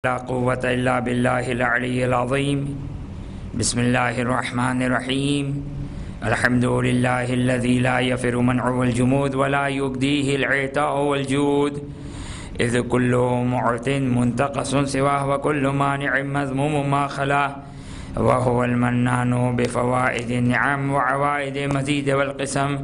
لا قوة إلا بالله العلي العظيم. بسم الله الرحمن الرحيم. الحمد لله الذي لا يفر منعه الجمود ولا يقديه العطاء والجود، إذ كل معط منتقص سواه وكل مانع مذموم ما خلا، وهو المنان بفوائد النعم وعوائد المزيد والقسم،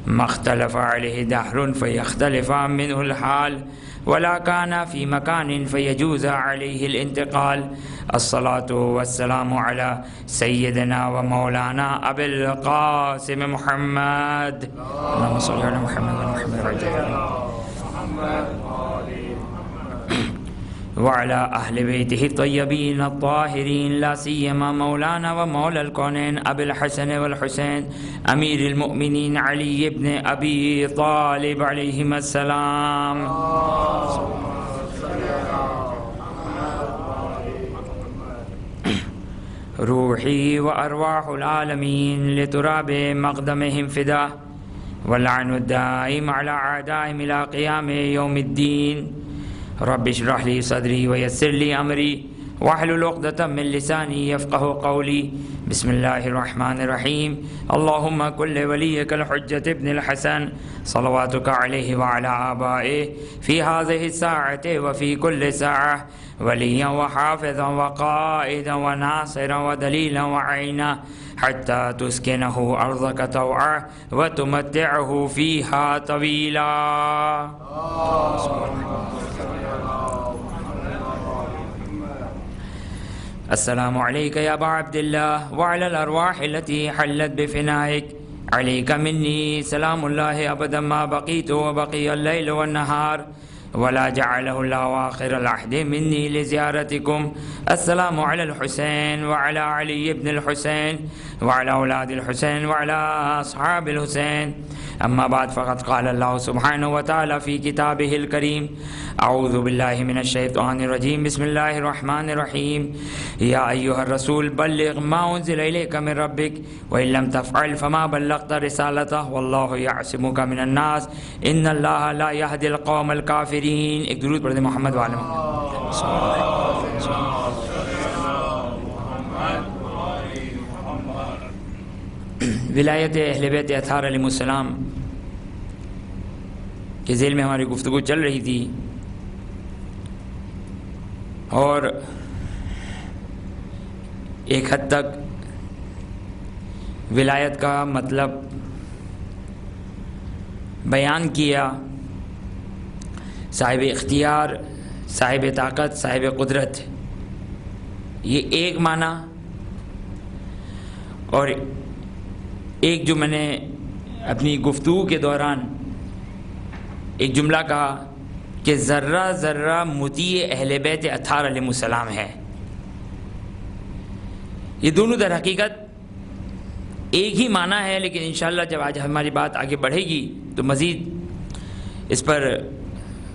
ما اختلف عليه دهر فيختلف منه الحال، ولا كان في مكان فيجوز عليه الانتقال. الصلاة والسلام على سيدنا ومولانا أبي القاسم محمد، اللهم صل على محمد وعلى أهل بيته الطيبين الطاهرين، لا سيما مولانا ومولى الكونين أبي الحسن والحسين أمير المؤمنين علي بن أبي طالب عليهما السلام. روحي وأرواح العالمين لتراب مقدمهم فداه، واللعن الدائم على أعدائهم إلى قيام يوم الدين. رب اشرح لي صدري ويسر لي أمري واحلل عقدة من لساني يفقه قولي. بسم الله الرحمن الرحيم. اللهم كل وليك الحجة ابن الحسن صلواتك عليه وعلى آبائه في هذه الساعة وفي كل ساعة وليا وحافظا وقائدا وناصرا ودليلا وعينا، حتى تسكنه أرضك طوعا وتمتعه فيها طويلا. السلام عليك يا أبا عبد الله وعلى الأرواح التي حلت بفنائك. عليك مني سلام الله أبدا ما بقيت وبقي الليل والنهار، ولا جعله الله آخر العهد مني لزيارتكم. السلام على الحسين وعلى علي بن الحسين وعلى أولاد الحسين وعلى أصحاب الحسين. أما بعد، فقد قال الله سبحانه وتعالى في كتابه الكريم: أعوذ بالله من الشيطان الرجيم. بسم الله الرحمن الرحيم. يا أيها الرسول بلغ ما أنزل إليك من ربك وإن لم تفعل فما بلغت رسالته والله يعصمك من الناس إن الله لا يهدي القوم الكافرين. ایک درود پڑھ دیں محمد وعلی محمد. ولایت اہل بیت اطہار علیہ السلام کے ذیل میں ہماری گفتگو چل رہی تھی، اور ایک حد تک ولایت کا مطلب بیان کیا. صاحب اختیار، صاحب طاقت، صاحب قدرت، یہ ایک معنی. اور ایک جو میں نے اپنی گفتگو کے دوران ایک جملہ کہا کہ ذرہ ذرہ مطیع اہل بیت اطہار علیہ السلام ہے. یہ دونوں در حقیقت ایک ہی معنی ہے، لیکن انشاءاللہ جب آج ہماری بات آگے بڑھے گی تو مزید اس پر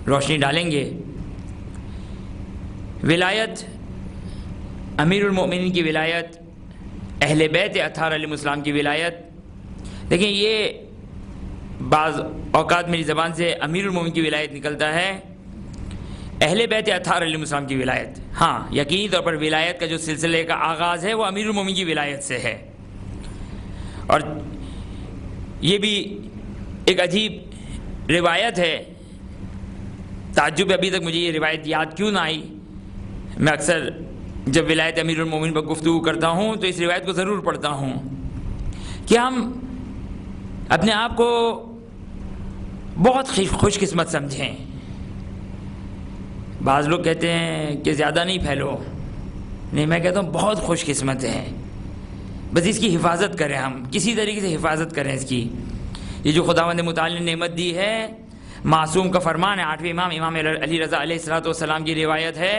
روشنی ڈالیں گے. ولایت، امیر المؤمنین کی ولایت، اہل بیت اطہار علیہ السلام کی ولایت. دیکھیں، یہ بعض اوقات میری زبان سے امیر المومنین کی ولایت نکلتا ہے، اہل بیت اطہار علیہ السلام کی ولایت. ہاں، یقینی طور پر ولایت کا جو سلسلے کا آغاز ہے وہ امیر المومنین کی ولایت سے ہے. اور یہ بھی ایک عجیب روایت ہے. تعجب ابھی تک مجھے یہ روایت یاد کیوں نہ آئی. میں اکثر جب ولایت امیر المومنین پر گفتگو کرتا ہوں تو اس روایت کو ضرور پڑھتا ہوں کہ ہم اپنے آپ کو بہت خوش قسمت سمجھیں. بعض لوگ کہتے ہیں کہ زیادہ نہیں پھیلو، نہیں، میں کہتا ہوں بہت خوش قسمت ہیں. بس اس کی حفاظت کریں، ہم کسی طریقے سے حفاظت کریں اس کی. یہ جو خداوند متعال نے نعمت دی ہے، معصوم کا فرمان ہے. 8ویں امام علی رضا علیہ الصلوۃ والسلام کی روایت ہے،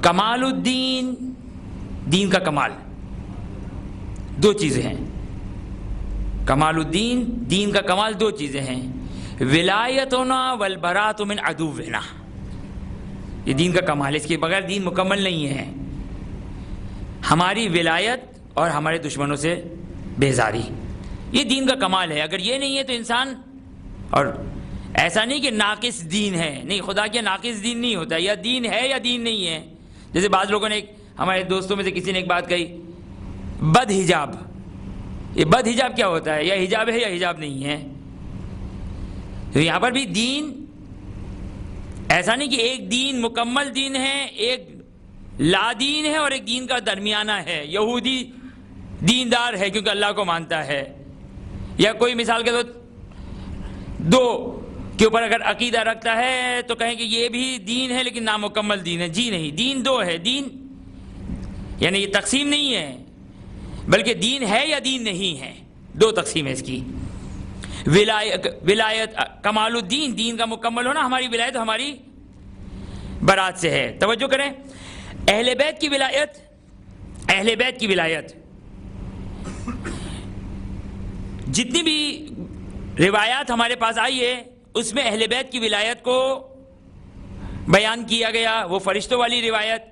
کمال الدین، دین کا کمال دو چیزیں ہیں. کمال الدین، دین کا کمال دو چیزیں ہیں: ولایتنا والبراءۃ من عدونا. یہ دین کا کمال ہے، اس کے بغیر دین مکمل نہیں ہے. ہماری ولایت اور ہمارے دشمنوں سے بیزاری، یہ دین کا کمال ہے. اگر یہ نہیں ہے تو انسان، اور ایسا نہیں کہ ناقص دین ہے، نہیں، خدا کے ناقص دین نہیں ہوتا، یا دین ہے یا دین نہیں ہے. جیسے بعض لوگوں نے ہمارے دوستوں میں سے کسی نے ایک بات کہی، بد حجاب. یہ بد حجاب کیا ہوتا ہے؟ یا حجاب ہے یا حجاب نہیں ہے. تو یہاں پر بھی دین ایسا نہیں کہ ایک دین مکمل دین ہے، ایک لا دین ہے، اور ایک دین کا درمیانہ ہے. یہودی دیندار ہے کیونکہ اللہ کو مانتا ہے، یا کوئی مثال کے طور دو کے اوپر اگر عقیدہ رکھتا ہے تو کہیں کہ یہ بھی دین ہے لیکن نامکمل دین ہے. جی نہیں، دین دو ہے. دین یعنی یہ تقسیم نہیں ہے، بلکہ دین ہے یا دین نہیں ہے، دو تقسیم ہے اس کی. ولایت کمال الدین، دین کا مکمل ہونا، ہماری ولایت ہماری برات سے ہے. توجہ کریں، اہل بیت کی ولایت، اہل بیت کی ولایت جتنی بھی روایات ہمارے پاس آئی ہے اس میں اہل بیت کی ولایت کو بیان کیا گیا. وہ فرشتوں والی روایت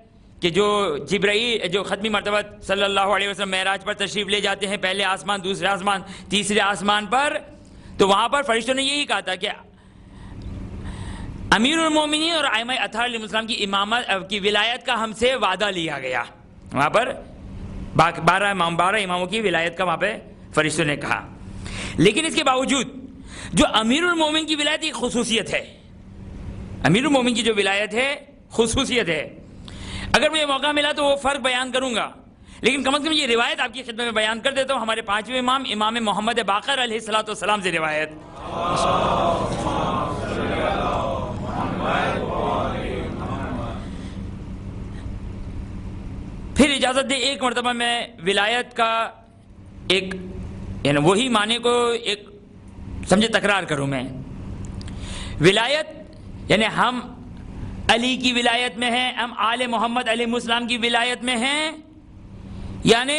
کہ جو جبرائیل جو ختمی مرتبہ صلی اللہ علیہ وسلم معراج پر تشریف لے جاتے ہیں، پہلے آسمان، دوسرے آسمان، تیسرے آسمان پر، تو وہاں پر فرشتوں نے یہی کہا تھا کہ امیر المومنین اور ائمہ اطہار علیہ السلام کی امامت کی ولایت کا ہم سے وعدہ لیا گیا. وہاں پر 12 اماموں کی ولایت کا وہاں پہ فرشتوں نے کہا. لیکن اس کے باوجود جو امیر المومن کی ولایت ایک خصوصیت ہے، امیر المومن کی جو ولایت ہے خصوصیت ہے. اگر مجھے موقع ملا تو وہ فرق بیان کروں گا، لیکن کم از کم یہ روایت آپ کی خدمت میں بیان کر دیتا ہوں. ہمارے 5ویں امام امام محمد باقر علیہ السلام سے روایت. پھر اجازت دے ایک مرتبہ میں ولایت کا ایک یعنی وہی معنی کو ایک سمجھے تکرار کروں میں. ولایت یعنی ہم علی کی ولایت میں ہیں، ہم آل محمد علیہ السلام کی ولایت میں ہیں، یعنی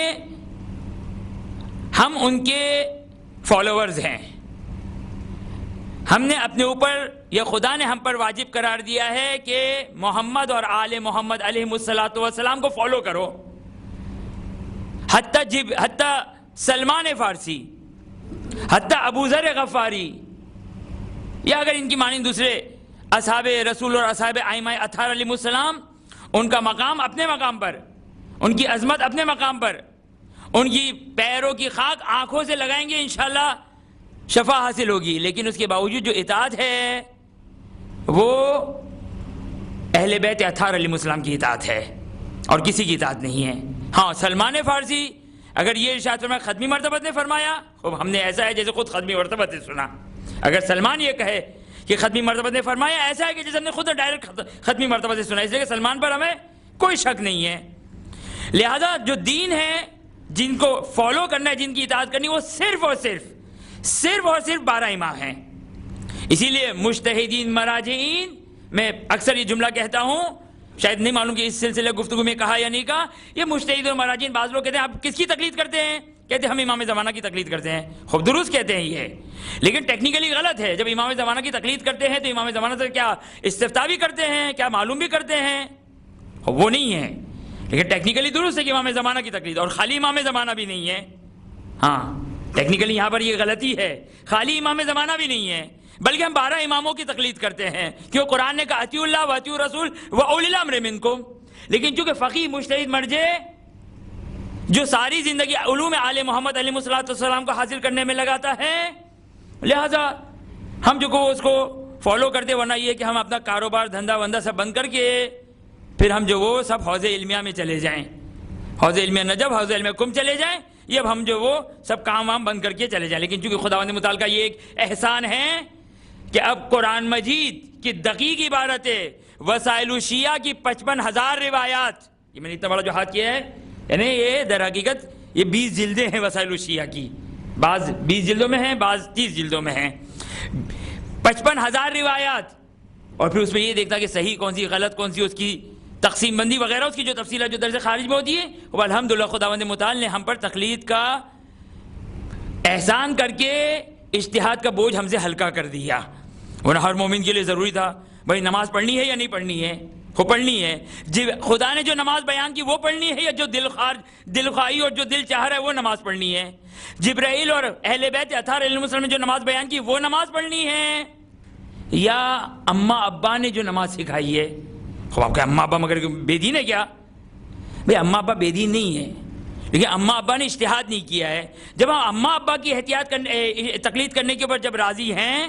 ہم ان کے فالوورز ہیں. ہم نے اپنے اوپر یا خدا نے ہم پر واجب قرار دیا ہے کہ محمد اور آل محمد علیہ السلام کو فالو کرو. حتیٰ سلمان فارسی، حتیٰ ابو ذر غفاری، یا اگر ان کی معنی دوسرے اصحاب رسول اور اصحاب ائمہ اطہار علیہ السلام، ان کا مقام اپنے مقام پر، ان کی عظمت اپنے مقام پر، ان کی پیروں کی خاک آنکھوں سے لگائیں گے انشاءاللہ شفا حاصل ہوگی. لیکن اس کے باوجود جو اطاعت ہے وہ اہل بیت اطہار علیہ السلام کی اطاعت ہے اور کسی کی اطاعت نہیں ہے. ہاں، سلمان فارسی اگر یہ ارشاد فرمایا ختمی مرتبہ نے فرمایا، ہم نے ایسا ہے جیسے خود ختمی مرتبہ نے سنا. اگر سلمان یہ کہے کہ ختمی مرتبہ نے فرمایا، ایسا ہے کہ جیسے ہم نے خود ڈائریکٹ ختمی مرتبہ سے سنا، اس لیے کہ سلمان پر ہمیں کوئی شک نہیں ہے. لہذا جو دین ہے، جن کو فالو کرنا ہے، جن کی اطاعت کرنی، وہ صرف اور صرف 12 امام ہیں. اسی لیے مجتہدین مراجعین، میں اکثر یہ جملہ کہتا ہوں، شاید نہیں معلوم کہ اس سلسلے گفتگو میں کہا یا نہیں کہا. یہ مجتہدین اور مراجعین، بعض لوگ کہتے ہیں آپ کس کی تقلید کرتے ہیں؟ کہتے ہیں ہم امام زمانہ کی تقلید کرتے ہیں. خوب درست کہتے ہیں یہ، لیکن ٹیکنیکلی غلط ہے. جب امام زمانہ کی تقلید کرتے ہیں تو امام زمانہ سے کیا استفتاء بھی کرتے ہیں، کیا معلوم بھی کرتے ہیں؟ وہ نہیں ہے. لیکن ٹیکنیکلی درست ہے کہ امام زمانہ کی تقلید، اور خالی امام زمانہ بھی نہیں ہے. ہاں، ٹیکنیکلی یہاں پر یہ غلطی ہے، خالی امام زمانہ بھی نہیں ہے، بلکہ ہم 12 اماموں کی تقلید کرتے ہیں، کیوں قرآن نے کہا اطیعوا اللہ واطیعوا الرسول واولی الامر منکم. لیکن چونکہ فقیہ مجتہد مرجع جو ساری زندگی علوم آل محمد علیہ السلام کو حاصل کرنے میں لگاتا ہے، لہذا ہم جو کو اس کو فالو کرتے، ورنہ یہ کہ ہم اپنا کاروبار دھندا وندہ سب بند کر کے پھر ہم جو وہ سب حوض علمیہ میں چلے جائیں، حوض علمیہ نجب، حوض علمیہ کم چلے جائیں، یہ اب ہم جو وہ سب کام وام بند کر کے چلے جائیں. لیکن چونکہ خداوند متعال کا یہ ایک احسان ہے کہ اب قرآن مجید کی دقیق عبارت ہے، وسائل الشیعہ کی 55,000 روایات، یہ میں نے اتنا بڑا جو ہاتھ کیا ہے، یعنی یہ در حقیقت یہ 20 جلدیں ہیں وسائل الشیعہ کی، بعض 20 جلدوں میں ہیں، بعض 30 جلدوں میں ہیں. 55,000 روایات، اور پھر اس میں یہ دیکھتا کہ صحیح کون سی، غلط کون سی، اس کی تقسیم بندی وغیرہ، اس کی جو تفصیلات جو درس خارج میں ہوتی ہے. وہ الحمدللہ خداوند متعال نے ہم پر تقلید کا احسان کر کے اجتہاد کا بوجھ ہم سے ہلکا کر دیا. ورنہ ہر مومن کے لیے ضروری تھا بھائی نماز پڑھنی ہے یا نہیں پڑھنی ہے، وہ پڑھنی ہے. خدا نے جو نماز بیان کی وہ پڑھنی ہے، یا جو دل خواہی اور جو دل چاہ رہا ہے وہ نماز پڑھنی ہے. جبرائیل اور اہل بیت اطہار علیہ السلام نے جو نماز بیان کی وہ نماز پڑھنی ہے، یا اماں ابا نے جو نماز سکھائی ہے؟ خوب آپ کہ اماں ابا مگر بے دین ہے کیا؟ بھئی اماں ابا بے دین نہیں ہے، لیکن اماں ابا نے اجتہاد نہیں کیا ہے۔ جب ہم اماں ابا کی تقلید کرنے کے اوپر جب راضی ہیں،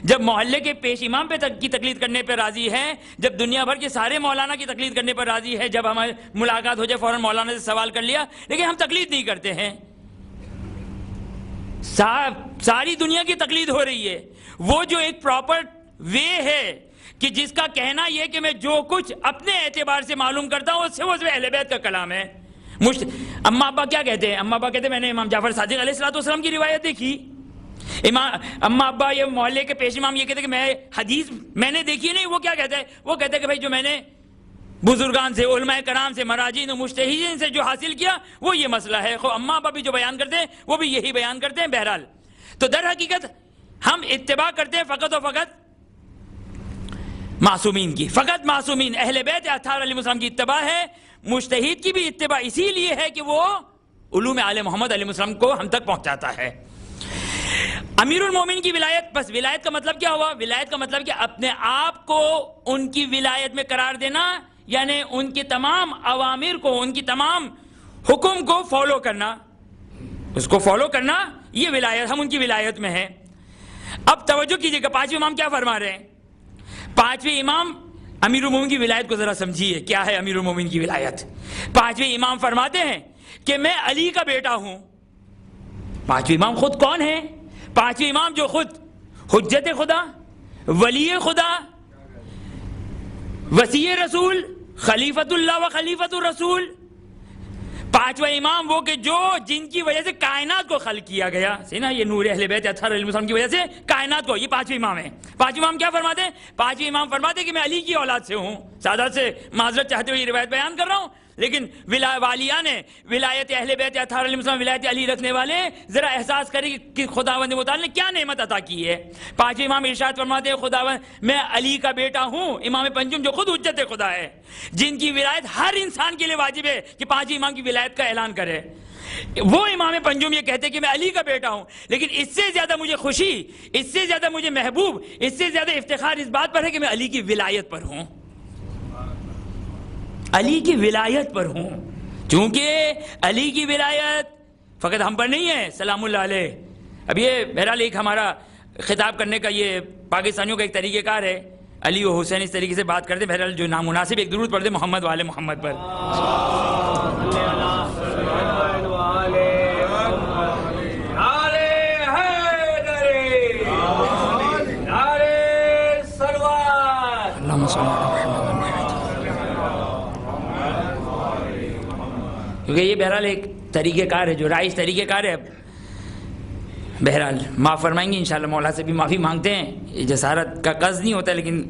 جب محلے کے پیش امام کی تقلید کرنے پہ راضی ہے، جب دنیا بھر کے سارے مولانا کی تقلید کرنے پر راضی ہے، جب ہماری ملاقات ہو جائے فوراً مولانا سے سوال کر لیا، لیکن ہم تقلید نہیں کرتے ہیں۔ ساری دنیا کی تقلید ہو رہی ہے، وہ جو ایک پراپر وے ہے کہ جس کا کہنا یہ کہ میں جو کچھ اپنے اعتبار سے معلوم کرتا ہوں اس سے وہ اہل بیت کا کلام ہے۔ اماں ابا کیا کہتے ہیں؟ اماں ابا کہتے ہیں میں نے امام جعفر صادق علیہ السلام کی روایت دیکھی۔ اماں ابا یہ محلے کے پیش امام یہ کہتے ہیں کہ میں حدیث میں نے دیکھی نہیں۔ وہ کیا کہتے ہیں؟ وہ کہتے ہیں کہ بھائی جو میں نے بزرگان سے، علماء کرام سے، مراجین و مجتہدین سے جو حاصل کیا وہ یہ مسئلہ ہے۔ اماں ابا بھی جو بیان کرتے ہیں وہ بھی یہی بیان کرتے ہیں۔ بہرحال تو در حقیقت ہم اتباع کرتے ہیں فقط و فقط معصومین کی، فقط معصومین اہل بیت اطہار علیہ السلام کی اتباع ہے۔ مجتہد کی بھی اتباع اسی لیے ہے کہ وہ علوم آل محمد علیہ السلام کو ہم تک پہنچاتا ہے۔ امیر المومنین کی ولایت، بس ولایت کا مطلب کیا ہوا؟ ولایت کا مطلب کہ اپنے آپ کو ان کی ولایت میں قرار دینا، یعنی ان کے تمام اوامر کو، ان کی تمام حکم کو فالو کرنا، اس کو فالو کرنا، یہ ولایت، ہم ان کی ولایت میں ہیں۔ اب توجہ کیجئے گا پانچویں امام کیا فرما رہے ہیں۔ پانچویں امام امیر المومنین کی ولایت کو ذرا سمجھیے، کیا ہے امیر المومنین کی ولایت۔ پانچویں امام فرماتے ہیں کہ میں علی کا بیٹا ہوں۔ پانچویں امام خود کون ہیں؟ پانچویں امام جو خود حجت خدا، ولی خدا، وصی رسول، خلیفۃ اللہ و خلیفۃ الرسول، پانچواں امام وہ کہ جو جن کی وجہ سے کائنات کو خلق کیا گیا، نا یہ نور اہل بیت اطہار علیہ السلام کی وجہ سے کائنات کو، یہ پانچویں امام ہیں۔ پانچویں امام کیا فرماتے ہیں؟ پانچویں امام فرماتے ہیں کہ میں علی کی اولاد سے ہوں۔ سادات سے معذرت چاہتے ہوئے یہ روایت بیان کر رہا ہوں، لیکن والیان ولایت اہل بیت اطہار علیہ السلام، ولایت علی رکھنے والے ذرا احساس کریں کہ خداوند متعال نے کیا نعمت عطا کی ہے۔ پانچویں امام ارشاد فرماتے ہیں خداوند میں علی کا بیٹا ہوں، امام پنجم جو خود حجت خدا ہے، جن کی ولایت ہر انسان کے لیے واجب ہے کہ پانچویں امام کی ولایت کا اعلان کرے۔ وہ امام پنجم یہ کہتے ہیں کہ میں علی کا بیٹا ہوں، لیکن اس سے زیادہ مجھے خوشی، اس سے زیادہ مجھے محبوب، اس سے زیادہ افتخار اس بات پر ہے کہ میں علی کی ولایت پر ہوں، علی کی ولایت پر ہوں، چونکہ علی کی ولایت فقط ہم پر نہیں ہے سلام اللہ علیہ۔ اب یہ بہرحال ایک ہمارا خطاب کرنے کا یہ پاکستانیوں کا ایک طریقہ کار ہے، علی و حسین اس طریقے سے بات کرتے، بہرحال جو نامناسب ایک درود پڑھتے محمد والے محمد پر۔ کیونکہ یہ بہرحال ایک طریقہ کار ہے جو رائج طریقہ کار ہے۔ بہرحال معاف فرمائیں گے انشاءاللہ، مولا سے بھی معافی مانگتے ہیں، یہ جسارت کا قصد نہیں ہوتا، لیکن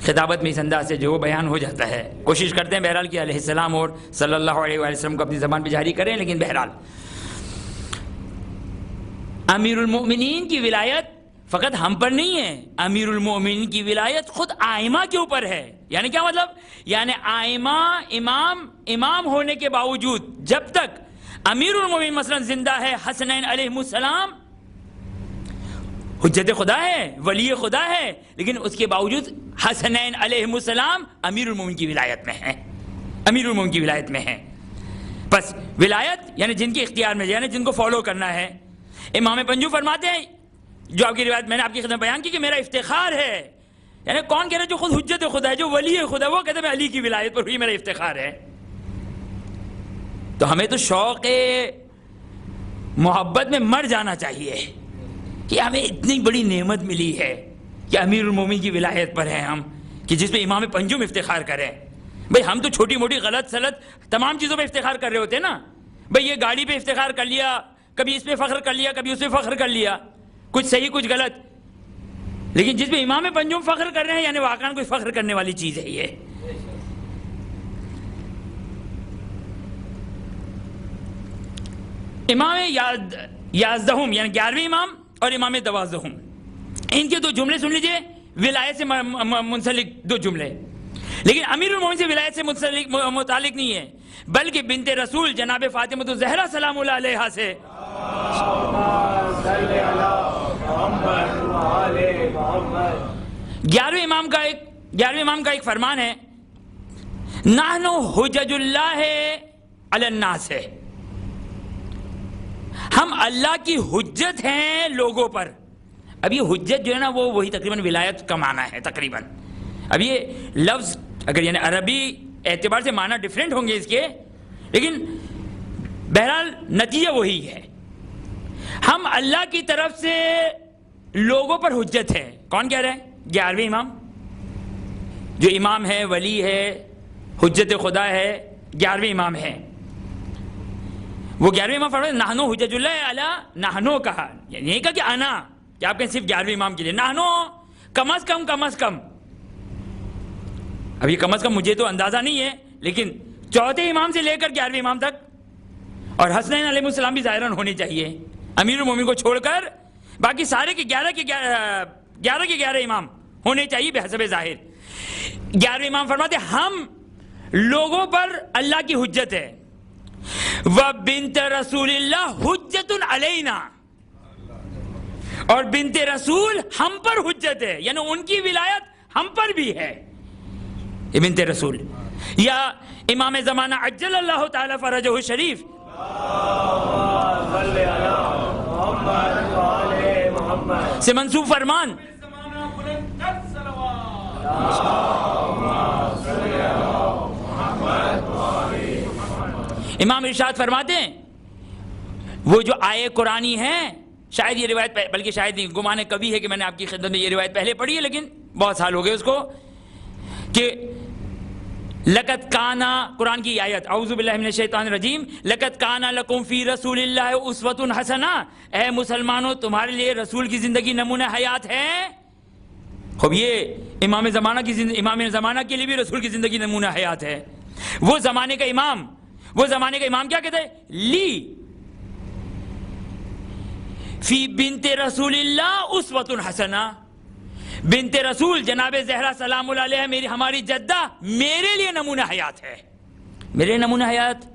خطابت میں اس انداز سے جو وہ بیان ہو جاتا ہے، کوشش کرتے ہیں بہرحال کہ علیہ السلام اور صلی اللہ علیہ وآلہ وسلم کو اپنی زبان پہ جاری کریں، لیکن بہرحال امیر المؤمنین کی ولایت فقط ہم پر نہیں ہے، امیر المؤمنین کی ولایت خود آئمہ کے اوپر ہے۔ یعنی کیا مطلب؟ یعنی آئمہ امام ہونے کے باوجود جب تک امیر المؤمنین مثلا زندہ ہے، حسنین علیہ السلام حجت خدا ہے، ولی خدا ہے، لیکن اس کے باوجود حسنین علیہ السلام امیر المؤمنین کی ولایت میں ہیں، امیر المؤمنین کی ولایت میں ہیں۔ بس ولایت یعنی جن کے اختیار میں، یعنی جن کو فالو کرنا ہے۔ امام پنجو فرماتے ہیں، جو آپ کی روایت میں نے آپ کی خدمت بیان کی کہ میرا افتخار ہے، یعنی کون کہہ رہا ہے؟ جو خود حجت خدا ہے، جو ولی خدا، وہ کہتے ہیں میں علی کی ولایت پر ہوئی، میرا افتخار ہے۔ تو ہمیں تو شوق محبت میں مر جانا چاہیے کہ ہمیں اتنی بڑی نعمت ملی ہے کہ امیر المومنین کی ولایت پر ہیں ہم، کہ جس پہ امام پنجم افتخار کریں۔ بھئی ہم تو چھوٹی موٹی غلط سلط تمام چیزوں پہ افتخار کر رہے ہوتے ہیں نا، بھئی یہ گاڑی پہ افتخار کر لیا، کبھی اس پہ فخر کر لیا، کبھی اس پہ فخر کر لیا، کچھ صحیح کچھ غلط، لیکن جس پہ امام پنجم فخر کر رہے ہیں یعنی واقعاً کوئی فخر کرنے والی چیز ہے یہ۔ امام یازدہم یعنی 11ویں امام اور امام 12، ان کے دو جملے سن لیجئے، ولایت سے منسلک دو جملے، لیکن امیر المومنین سے ولایت سے متعلق نہیں ہے، بلکہ بنت رسول جناب فاطمہ الزہرا سلام اللہ علیہا سے۔ 11ویں امام کا ایک فرمان ہے، نحن حجج اللہ علی الناس ہے، ہم اللہ کی حجت ہیں لوگوں پر۔ اب یہ حجت جو ہے نا وہی تقریباً ولایت کا معنی ہے تقریباً۔ اب یہ لفظ اگر یعنی عربی اعتبار سے معنی ڈیفرنٹ ہوں گے اس کے، لیکن بہرحال نتیجہ وہی ہے، ہم اللہ کی طرف سے لوگوں پر حجت ہے۔ کون کہہ رہے ہیں؟ 11ویں امام، جو امام ہے، ولی ہے، حجت خدا ہے، 11ویں امام ہے۔ وہ 11ویں امام فرماتے ہیں نحنو حجج اللہ علی، نحنو کہا، یعنی نہیں کہا کہ انا، کہ آپ کہیں صرف 11ویں امام کے لیے، نحنو کم از کم۔ اب یہ کم از کم مجھے تو اندازہ نہیں ہے، لیکن چوتھے امام سے لے کر 11ویں امام تک، اور حسنین علیہ السلام بھی ظاہراً ہونے چاہیے، امیر المومنین کو چھوڑ کر باقی سارے کے 11 امام ہونے چاہیے بحسب ظاہر۔ 11ویں امام فرماتے ہیں ہم لوگوں پر اللہ کی حجت ہے، وَبِنْتَ رسول اللہ حجت علینا، اور بنت رسول ہم پر حجت ہے، یعنی ان کی ولایت ہم پر بھی ہے، یہ بنت رسول۔ یا امام زمانہ عجل اللہ تعالی فرجہ الشریف سے منسوب فرمان، امام ارشاد فرماتے ہیں وہ جو آیے قرآنی ہیں، شاید یہ روایت بلکہ شاید نہیں، گمان کبھی ہے کہ میں نے آپ کی خدمت میں یہ روایت پہلے پڑھی ہے، لیکن بہت سال ہو گئے اس کو، کہ لقد کانا، قرآن کی آیت، اعوذ باللہ من الشیطان الرجیم، لقد کانا لکم فی رسول اللہ اسوۃ حسنہ، اے مسلمانوں تمہارے لیے رسول کی زندگی نمونہ حیات ہے۔ خوب یہ امام زمانہ کے لیے بھی رسول کی زندگی نمونہ حیات ہے۔ وہ زمانے کا امام کیا کہتے ہیں؟ لی فی بنت رسول اللہ اسوۃ حسنہ، بنت رسول جناب زہرا سلام اللہ علیہ ہماری جدہ میرے لیے نمونہ حیات ہے۔ میرے نمونہ حیات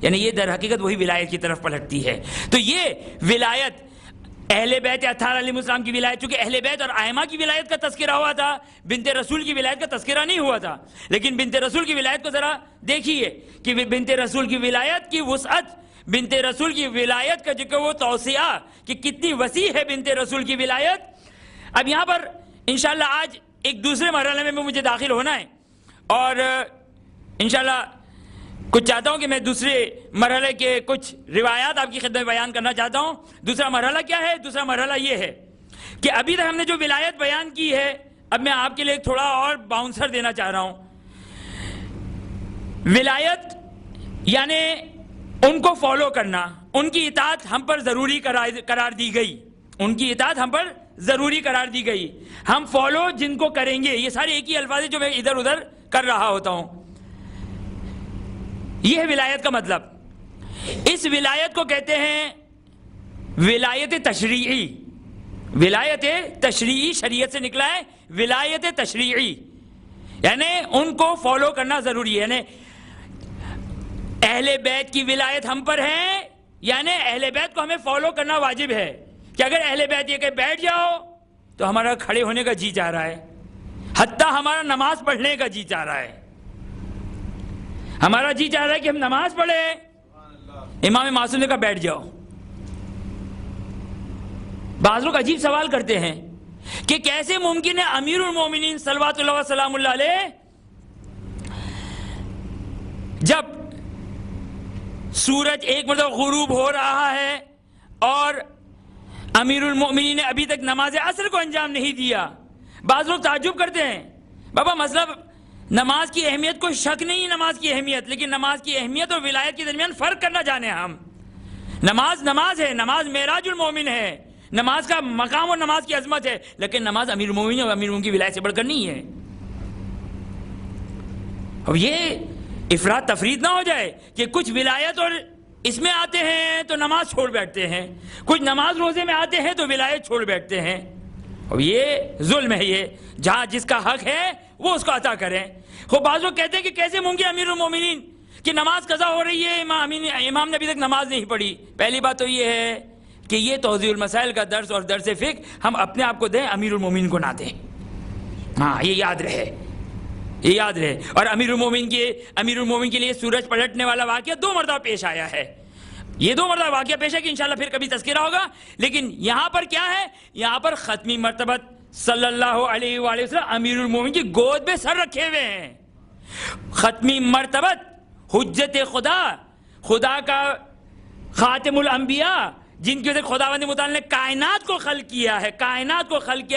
یعنی یہ در حقیقت وہی ولایت کی طرف پلٹتی ہے۔ تو یہ ولایت اہل بیت اطہار علیہ السلام کی ولایت، چونکہ اہل بیت اور ائمہ کی ولایت کا تذکرہ ہوا تھا، بنت رسول کی ولایت کا تذکرہ نہیں ہوا تھا، لیکن بنت رسول کی ولایت کو ذرا دیکھیے کہ بنت رسول کی ولایت کی وسعت، بنت رسول کی ولایت کا جو وہ توسیع کہ کتنی وسیع ہے بنت رسول کی ولایت۔ اب یہاں پر انشاءاللہ آج ایک دوسرے مرحلے میں مجھے داخل ہونا ہے، اور انشاءاللہ کچھ چاہتا ہوں کہ میں دوسرے مرحلے کے کچھ روایات آپ کی خدمت میں بیان کرنا چاہتا ہوں۔ دوسرا مرحلہ کیا ہے؟ دوسرا مرحلہ یہ ہے کہ ابھی تک ہم نے جو ولایت بیان کی ہے، اب میں آپ کے لیے تھوڑا اور باؤنسر دینا چاہ رہا ہوں۔ ولایت یعنی ان کو فالو کرنا، ان کی اطاعت ہم پر ضروری قرار دی گئی، ان کی اطاعت ہم پر ضروری قرار دی گئی، ہم فالو جن کو کریں گے، یہ سارے ایک ہی الفاظ ہیں جو میں ادھر ادھر کر رہا ہوتا ہوں۔ یہ ہے ولایت کا مطلب۔ اس ولایت کو کہتے ہیں ولایت تشریعی۔ ولایت تشریعی شریعت سے نکلا ہے، ولایت تشریعی یعنی ان کو فالو کرنا ضروری ہے، یعنی اہل بیت کی ولایت ہم پر ہے، یعنی اہل بیت کو ہمیں فالو کرنا واجب ہے، کہ اگر اہل بیت یہ کہ بیٹھ جاؤ تو ہمارا کھڑے ہونے کا جی چاہ رہا ہے، حتیٰ ہمارا نماز پڑھنے کا جی چاہ رہا ہے، ہمارا جی چاہ رہا ہے کہ ہم نماز پڑھیں، امام معصوم نے کہا بیٹھ جاؤ۔ بعض لوگ عجیب سوال کرتے ہیں کہ کیسے ممکن ہے امیر المومنین صلوات اللہ وسلام اللہ علیہ جب سورج ایک مرتبہ غروب ہو رہا ہے اور امیر المومنین نے ابھی تک نماز عصر کو انجام نہیں دیا؟ بعض لوگ تعجب کرتے ہیں، بابا مطلب نماز کی اہمیت کوئی شک نہیں، نماز کی اہمیت، لیکن نماز کی اہمیت اور ولایت کے درمیان فرق کرنا جانے ہم۔ نماز ہے، نماز معراج المومن ہے، نماز کا مقام اور نماز کی عظمت ہے، لیکن نماز امیر المومنین اور امیر المومنین کی ولایت سے بڑھ کر نہیں ہے۔ اب یہ افراط تفرید نہ ہو جائے کہ کچھ ولایت اور اس میں آتے ہیں تو نماز چھوڑ بیٹھتے ہیں، کچھ نماز روزے میں آتے ہیں تو ولایت چھوڑ بیٹھتے ہیں۔ اب یہ ظلم ہے، یہ جہاں جس کا حق ہے وہ اس کو عطا کریں۔ وہ بعض لوگ کہتے ہیں کہ کیسے ممکن امیر المومنین کہ نماز قضا ہو رہی ہے، امام نے ابھی تک نماز نہیں پڑھی؟ پہلی بات تو یہ ہے کہ یہ توضیح المسائل کا درس اور درس فقہ ہم اپنے آپ کو دیں، امیر المومنین کو نہ دیں۔ ہاں یہ یاد رہے، یہ یاد رہے. اور امیر المومنین کے لیے سورج پلٹنے والا واقعہ 2 مرتبہ پیش آیا ہے. یہ 2 مرتبہ واقعہ پیش ہے کہ انشاءاللہ پھر کبھی تذکرہ ہوگا. لیکن یہاں پر کیا ہے؟ یہاں پر ختمی مرتبت صلی اللہ علیہ وآلہ وسلم امیر المومنین کی گود میں سر رکھے ہوئے ہیں. ختمی مرتبت حجت خدا کا خاتم الانبیاء، جن کی وجہ سے خداوند متعال نے کائنات کو خلق کیا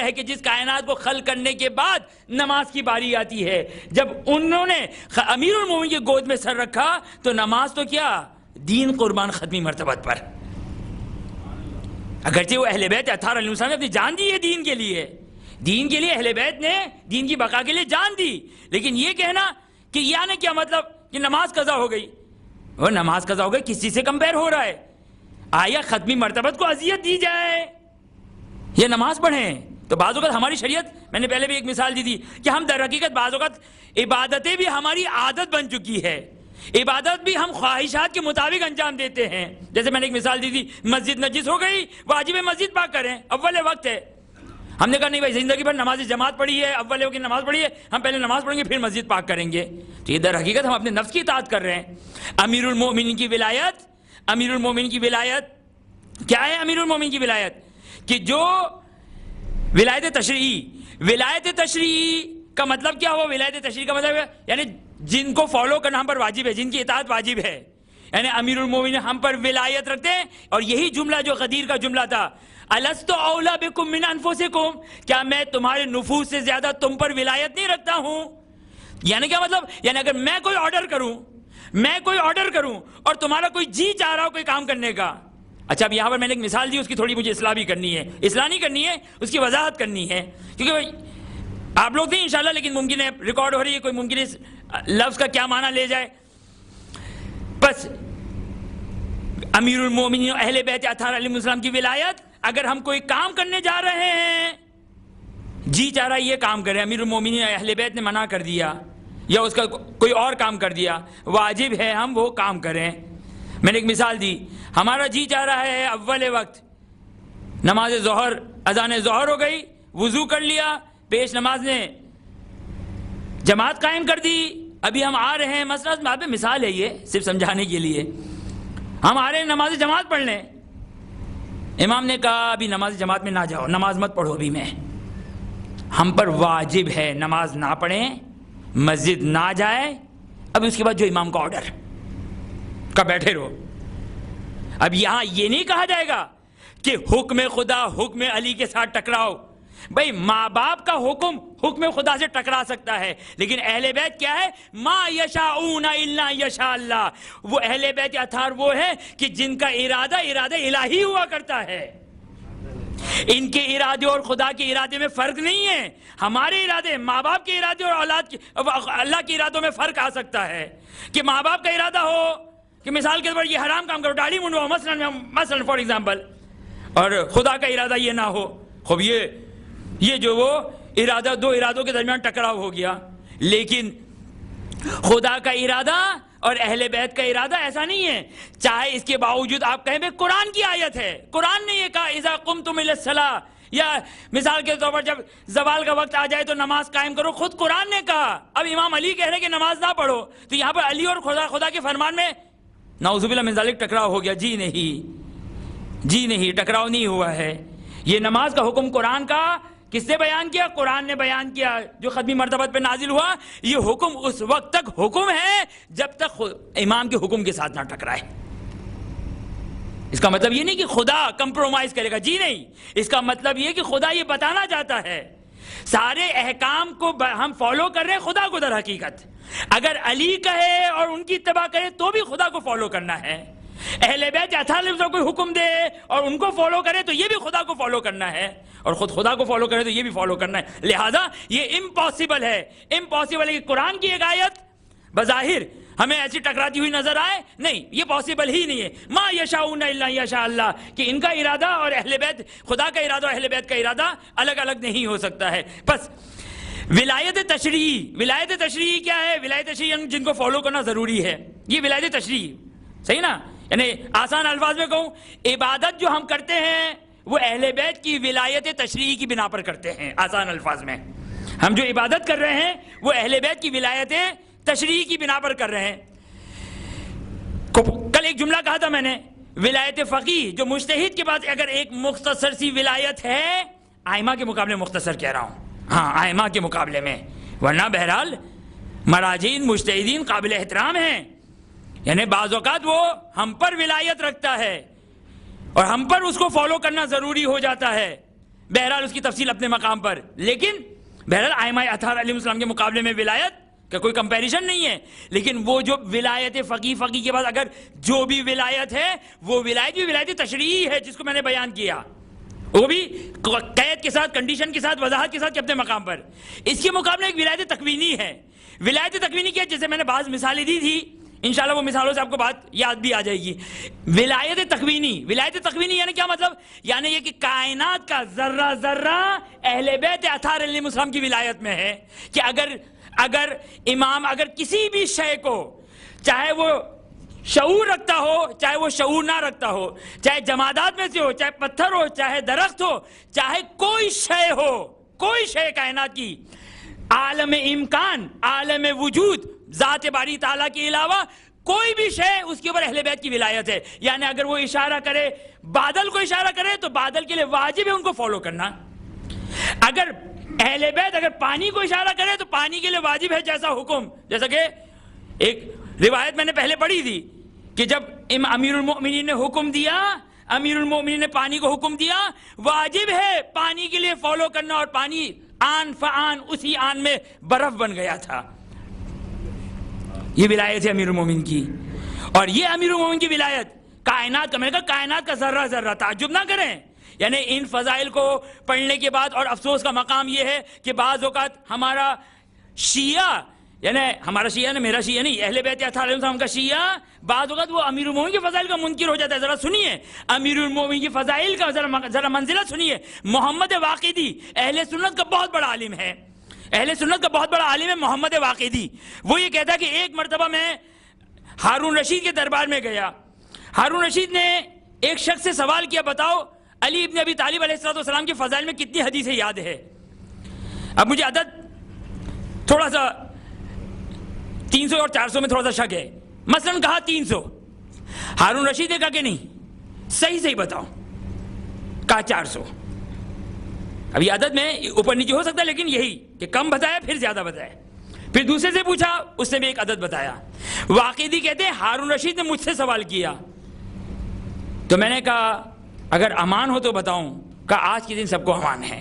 ہے، کہ جس کائنات کو خلق کرنے کے بعد نماز کی باری آتی ہے. جب انہوں نے امیر المومنین کی گود میں سر رکھا تو نماز تو کیا، دین قربان ختمی مرتبت پر. اگرچہ وہ اہل بیت اطہار علیہ السلام نے اپنی جان دی ہے دین کے لیے اہل بیت نے دین کی بقا کے لیے جان دی. لیکن یہ کہنا کہ یعنی کیا مطلب کہ نماز قضا ہو گئی، وہ نماز قضا ہو گئی کس چیز سے کمپیر ہو رہا ہے؟ آیا ختمی مرتبت کو اذیت دی جائے یا نماز پڑھیں؟ تو بعض اوقات ہماری شریعت، میں نے پہلے بھی ایک مثال دی تھی کہ ہم در حقیقت بعض اوقات عبادتیں بھی ہماری عادت بن چکی ہے، عبادت بھی ہم خواہشات کے مطابق انجام دیتے ہیں. جیسے میں نے ایک مثال دی تھی، مسجد نجس ہو گئی، واجب ہے مسجد پاک کریں، اول وقت ہے. ہم نے کہا نہیں بھائی زندگی بھر نماز جماعت پڑھی ہے، اول وقت کی نماز پڑھی ہے، ہم پہلے نماز پڑھیں گے پھر مسجد پاک کریں گے. تو یہ در حقیقت ہم اپنے نفس کی اطاعت کر رہے ہیں. امیر المومنین کی ولایت کیا ہے؟ امیر المومنین کی ولایت کہ جو ولایت تشریعی کا مطلب کیا ہوا؟ ولایت تشریعی کا مطلب ہے یعنی جن کو فالو کرنا ہم پر واجب ہے، جن کی اطاعت واجب ہے، یعنی امیر المومنین ہم پر ولایت رکھتے ہیں. اور یہی جملہ جو غدیر کا جملہ تھا، الست اولا بکم من انفسکم، کیا میں تمہارے نفوس سے زیادہ تم پر ولایت نہیں رکھتا ہوں؟ یعنی کیا مطلب؟ یعنی اگر میں کوئی آرڈر کروں اور تمہارا کوئی جی چاہ رہا ہو کوئی کام کرنے کا. اچھا اب یہاں پر میں نے ایک مثال دی، اس کی تھوڑی مجھے اصلاح بھی کرنی ہے، اصلاح نہیں کرنی ہے، اس کی وضاحت کرنی ہے، کیونکہ آپ لوگ نہیں انشاءاللہ، لیکن ممکن ہے ریکارڈ ہو رہی ہے، کوئی ممکن ہے اس لفظ کا کیا معنی لے جائے. بس امیر المومنین اہل بیت اطہار علیہ السلام کی ولایت، اگر ہم کوئی کام کرنے جا رہے ہیں، جی چاہ رہا ہے یہ کام کریں، امیر المومنین اہل بیت نے منع کر دیا یا اس کا کوئی اور کام کر دیا، واجب ہے ہم وہ کام کریں. میں نے ایک مثال دی، ہمارا جی چاہ رہا ہے اول وقت نماز ظہر، اذان ظہر ہو گئی، وضو کر لیا، پیش نماز نے جماعت قائم کر دی، ابھی ہم آ رہے ہیں، مثلا مثال ہے یہ صرف سمجھانے کے لیے، ہم آ رہے ہیں نماز جماعت پڑھ لیں، امام نے کہا ابھی نماز جماعت میں نہ جاؤ، نماز مت پڑھو ابھی میں، ہم پر واجب ہے نماز نہ پڑھیں، مسجد نہ جائے. اب اس کے بعد جو امام کا آرڈر کا بیٹھے رہو. اب یہاں یہ نہیں کہا جائے گا کہ حکم خدا حکم علی کے ساتھ ٹکراؤ. بھائی ماں باپ کا حکم خدا سے ٹکرا سکتا ہے، لیکن اہل بیت کیا ہے؟ ما یشاؤون الا یشاء اللہ. وہ اہل بیت اطہار وہ ہے کہ جن کا ارادہ الہی ہوا کرتا ہے. ان کے ارادے اور خدا کے ارادے میں فرق نہیں ہے. ہمارے ارادے، ماں باپ کے ارادے اور اللہ کے ارادوں میں فرق آ سکتا ہے. کہ ماں باپ کا ارادہ ہو کہ مثال کے طور پر یہ حرام کام کرو، داڑھی منڈواؤ مثلا فار ایگزامپل، اور خدا کا ارادہ یہ نہ ہو. خوب یہ جو وہ ارادہ، دو ارادوں کے درمیان ٹکراؤ ہو گیا. لیکن خدا کا ارادہ اور اہل بیت کا ارادہ ایسا نہیں ہے. چاہے اس کے باوجود آپ کہیں بھائی قرآن کی آیت ہے، قرآن نے یہ کہا اذا قمتم الی الصلاۃ، یا مثال کے طور پر جب زوال کا وقت آ جائے تو نماز قائم کرو، خود قرآن نے کہا. اب امام علی کہہ رہے کہ نماز نہ پڑھو، تو یہاں پر علی اور خدا کے فرمان میں نعوذ باللہ من ذالک ٹکراؤ ہو گیا. جی نہیں، ٹکراؤ نہیں ہوا ہے. یہ نماز کا حکم قرآن کا کس نے بیان کیا؟ قرآن نے بیان کیا، جو ختمی مرتبت پہ نازل ہوا. یہ حکم اس وقت تک حکم ہے جب تک امام کے حکم کے ساتھ نہ ٹکرائے. اس کا مطلب یہ نہیں کہ خدا کمپرومائز کرے گا، جی نہیں. اس کا مطلب یہ کہ خدا یہ بتانا چاہتا ہے سارے احکام کو ہم فالو کر رہے ہیں خدا کو. در حقیقت اگر علی کہے اور ان کی اتباع کرے تو بھی خدا کو فالو کرنا ہے. اہل بیت اطہار کوئی حکم دے اور ان کو فالو کرے تو یہ بھی خدا کو فالو کرنا ہے، اور خود خدا کو فالو کرے تو یہ بھی فالو کرنا ہے. لہذا یہ امپاسبل ہے کہ قرآن کی ایک آیت بظاہر ہمیں ایسی ٹکراتی ہوئی نظر آئے، نہیں، یہ پاسبل ہی نہیں ہے. ما یشاؤون الا یشاء اللہ، کہ ان کا ارادہ اور اہل بیت، خدا کا ارادہ اور اہل بیت کا ارادہ الگ الگ نہیں ہو سکتا ہے. بس ولایت تشریعی کیا ہے؟ ولایت تشریعی جن کو فالو کرنا ضروری ہے، یہ ولایت تشریعی، صحیح نا؟ یعنی آسان الفاظ میں کہوں، عبادت جو ہم کرتے ہیں وہ اہل بیت کی ولایت تشریعی کی بنا پر کرتے ہیں. آسان الفاظ میں ہم جو عبادت کر رہے ہیں وہ اہل بیت کی ولایتیں تشریح کی بنا پر کر رہے ہیں. کل ایک جملہ کہا تھا میں نے, ولایت فقیہ جو مجتہد کے پاس اگر ایک مختصر سی ولایت ہے, ائمہ کے مقابلے مختصر کہہ رہا ہوں, ہاں ائمہ کے مقابلے میں, ورنہ بہرحال مراجعین مجتہدین قابل احترام ہیں. یعنی بعض اوقات وہ ہم پر ولایت رکھتا ہے اور ہم پر اس کو فالو کرنا ضروری ہو جاتا ہے, بہرحال اس کی تفصیل اپنے مقام پر, لیکن بہرحال ائمہ اطہار علیہ السلام کے مقابلے میں ولایت کا کوئی کمپیریشن نہیں ہے. لیکن وہ جو ولایت فقیہ کے بعد اگر جو بھی ولایت ہے وہ ولایت بھی ولایت تشریعی ہے, جس کو میں نے بیان کیا, وہ بھی قید کے ساتھ, کنڈیشن کے ساتھ, وضاحت کے ساتھ کہ اپنے مقام پر. اس کے مقابلے ایک ولایت تکوینی ہے. ولایت تکوینی کیا, جیسے میں نے بعض مثالیں دی تھی, انشاءاللہ وہ مثالوں سے آپ کو بات یاد بھی آ جائے گی. ولایت تکوینی یعنی کیا مطلب, یعنی یہ کہ کائنات کا ذرہ ذرہ اہل بیت اطہار علیہ السلام کی ولایت میں ہے, کہ اگر امام اگر کسی بھی شے کو, چاہے وہ شعور رکھتا ہو چاہے وہ شعور نہ رکھتا ہو, چاہے جمادات میں سے ہو, چاہے پتھر ہو, چاہے درخت ہو, چاہے کوئی شے ہو, کوئی شے کائنات کی, عالم امکان, عالم وجود, ذات باری تعالیٰ کے علاوہ کوئی بھی شے, اس کے اوپر اہل بیت کی ولایت ہے. یعنی اگر وہ اشارہ کرے, بادل کو اشارہ کرے تو بادل کے لیے واجب ہے ان کو فالو کرنا. اگر اہل بیت اگر پانی کو اشارہ کرے تو پانی کے لیے واجب ہے جیسا حکم, جیسا کہ ایک روایت میں نے پہلے پڑھی تھی کہ جب امیر المؤمنین نے حکم دیا, امیر المؤمنین نے پانی کو حکم دیا, واجب ہے پانی کے لیے فالو کرنا, اور پانی آن فآن اسی آن میں برف بن گیا تھا. یہ ولایت ہے امیر المومنین کی. اور یہ امیر المومنین کی ولایت کائنات کا, میں نے کہا کائنات کا ذرہ ذرہ, تعجب نہ کریں. یعنی ان فضائل کو پڑھنے کے بعد, اور افسوس کا مقام یہ ہے کہ بعض اوقات ہمارا شیعہ, یعنی ہمارا شیعہ میرا شیعہ نہیں, اہل بیت اطہار علیہ السلام کا شیعہ, بعض اوقات وہ امیر المومنین کے فضائل کا منکر ہو جاتا ہے. ذرا سنیے امیر المومنین کی فضائل کا ذرا منزلت سنیے. محمد واقدی اہل سنت کا بہت بڑا عالم ہے, اہل سنت کا بہت بڑا عالم ہے محمد واقدی. وہ یہ کہتا ہے کہ ایک مرتبہ میں ہارون رشید کے دربار میں گیا. ہارون رشید نے ایک شخص سے سوال کیا, بتاؤ علی ابن ابی طالب علیہ السلام کے فضائل میں کتنی حدیثیں یاد ہے. اب مجھے عدد تھوڑا سا 300 اور 400 میں تھوڑا سا شک ہے. مثلا کہا 300. ہارون رشید نے کہا کہ نہیں, صحیح بتاؤ. کہا 400. اب یہ عدد میں اوپر نیچے ہو سکتا ہے, لیکن یہی کہ کم بتایا پھر زیادہ بتایا. پھر دوسرے سے پوچھا, اس نے بھی ایک عدد بتایا. واقعی کہتے ہیں ہارون رشید نے مجھ سے سوال کیا تو میں نے کہا اگر امان ہو تو بتاؤں. کہا آج کے دن سب کو امان ہے.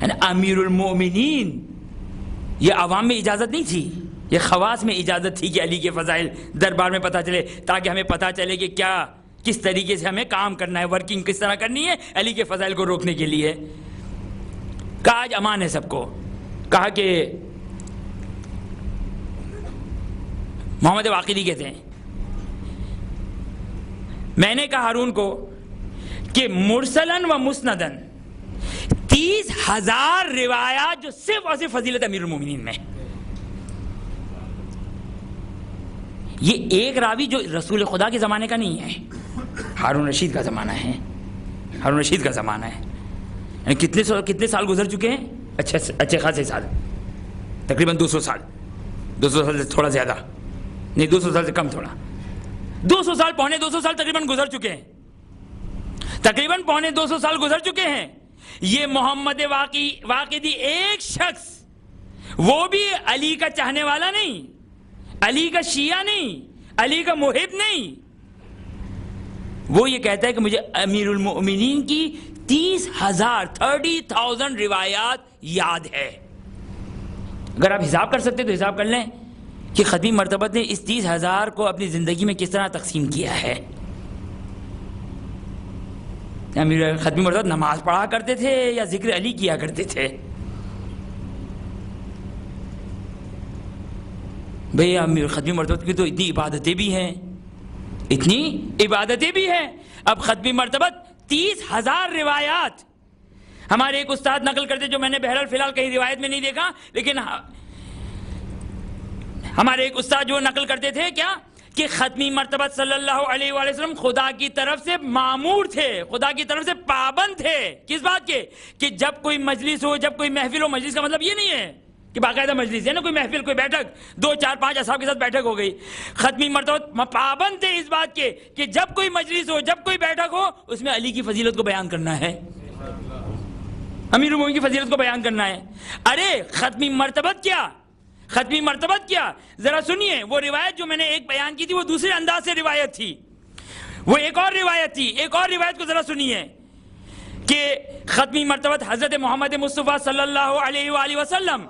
یعنی امیر المومنین, یہ عوام میں اجازت نہیں تھی, یہ خواص میں اجازت تھی کہ علی کے فضائل دربار میں پتہ چلے, تاکہ ہمیں پتہ چلے کہ کیا کس طریقے سے ہمیں کام کرنا ہے, ورکنگ کس طرح کرنی ہے علی کے فضائل کو روکنے کے لیے. کہا آج امان ہے سب کو. کہا کہ محمد واقدی کہتے ہیں میں نے کہا ہارون کو کہ مرسلن و مسندن 30,000 روایات جو صرف اور صرف فضیلت امیر المومنین میں. یہ ایک راوی جو رسول خدا کے زمانے کا نہیں ہے, ہارون رشید کا زمانہ ہے. ہارون رشید کا زمانہ ہے. یعنی کتنے سال گزر چکے ہیں, اچھے خاصے سال, تقریباً 200 سال. 200 سال سے تھوڑا زیادہ نہیں, 200 سال سے کم تھوڑا, 200 سال, پونے 200 سال تقریباً گزر چکے ہیں. تقریباً پونے 200 سال گزر چکے ہیں. یہ محمد واقدی ایک شخص, وہ بھی علی کا چاہنے والا نہیں, علی کا شیعہ نہیں, علی کا محب نہیں. وہ یہ کہتا ہے کہ مجھے امیر المؤمنین کی 30,000 روایات یاد ہے. اگر آپ حساب کر سکتے تو حساب کر لیں کہ ختمی مرتبت نے اس 30,000 کو اپنی زندگی میں کس طرح تقسیم کیا ہے. امیر ختمی مرتبت نماز پڑھا کرتے تھے یا ذکر علی کیا کرتے تھے؟ بھئی امیر ختمی مرتبت کی تو اتنی عبادتیں بھی ہیں, اتنی عبادتیں بھی ہیں. اب ختمی مرتبت 30,000 روایات ہمارے ایک استاد نقل کرتے, جو میں نے بہرحال فی الحال کہیں روایت میں نہیں دیکھا, لیکن ہمارے ایک استاد جو نقل کرتے تھے کیا کہ ختمی مرتبہ صلی اللہ علیہ وآلہ وسلم خدا کی طرف سے مامور تھے، خدا کی طرف سے پابند تھے. کس بات کے؟ کہ جب کوئی مجلس ہو، جب کوئی محفل ہو، مجلس کا مطلب یہ نہیں ہے کہ باقاعدہ مجلس ہے نا، کوئی محفل، کوئی بیٹھک، 2 4 5 اصحاب کے ساتھ بیٹھک ہو گئی. ختمی مرتبہ پابند تھے اس بات کے کہ جب کوئی مجلس ہو، جب کوئی بیٹھک ہو، اس میں علی کی فضیلت کو بیان کرنا ہے، امیر المومنین کی فضیلت کو بیان کرنا ہے. ارے ختمی مرتبت کیا، ختمی مرتبت کیا، ذرا سنیے. وہ روایت جو میں نے ایک بیان کی تھی وہ دوسرے انداز سے روایت تھی، وہ ایک اور روایت تھی. ایک اور روایت کو ذرا سنیے کہ ختمی مرتبت حضرت محمد مصطفیٰ صلی اللہ علیہ وآلہ وسلم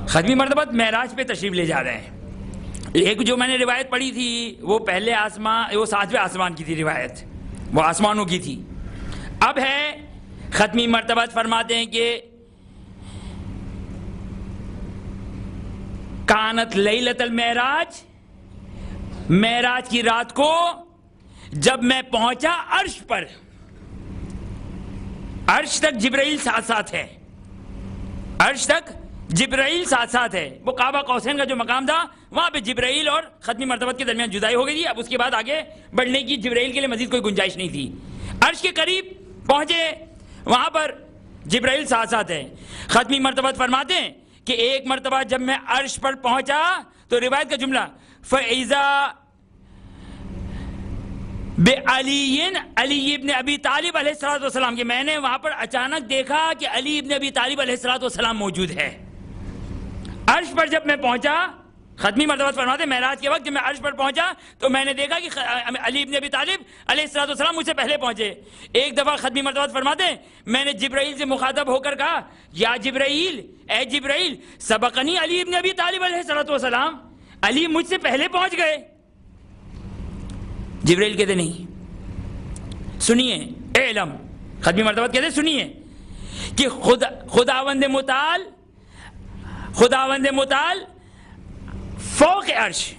ختمی مرتبت معراج پہ تشریف لے جا رہے ہیں. ایک جو میں نے روایت پڑھی تھی وہ پہلے آسمان، وہ 7ویں آسمان کی تھی روایت، وہ آسمانوں کی تھی. اب ہے ختمی مرتبت فرماتے ہیں کہ کانت لیلۃ المعراج، معراج کی رات کو جب میں پہنچا عرش پر، عرش تک جبرائیل ساتھ ساتھ ہے، عرش تک جبرائیل ساتھ ساتھ ہے. وہ قاب قوسین کا جو مقام تھا وہاں پہ جبرائیل اور ختمی مرتبت کے درمیان جدائی ہو گئی تھی. اب اس کے بعد آگے بڑھنے کی جبرائیل کے لیے مزید کوئی گنجائش نہیں تھی. عرش کے قریب پہنچے، وہاں پر جبرائیل ساتھ ساتھ ہے. ختمی مرتبت فرماتے ہیں کہ ایک مرتبہ جب میں عرش پر پہنچا تو روایت کا جملہ فَإِذَا بِعَلِيٍّ، علی ابن ابی طالب علیہ السلام، کہ میں نے وہاں پر اچانک دیکھا کہ علی ابن ابی طالب علیہ السلام موجود ہے. عرش پر جب میں پہنچا، ختمی مرتبہ فرماتے ہیں معراج کے وقت جب میں عرش پر پہنچا تو میں نے دیکھا کہ علی ابن ابی طالب علیہ السلام مجھ سے پہلے پہنچے. ایک دفعہ ختمی مرتبہ فرماتے ہیں میں نے جبرائیل سے مخاطب ہو کر کہا یا جبرائیل، اے جبرائیل، سبقنی علی ابن ابی طالب علیہ السلام، علی مجھ سے پہلے پہنچ گئے. جبرائیل کہتے نہیں، سنیے علم، ختمی مرتبہ کہتے سنیے کہ خداوند متعال فوق عرش،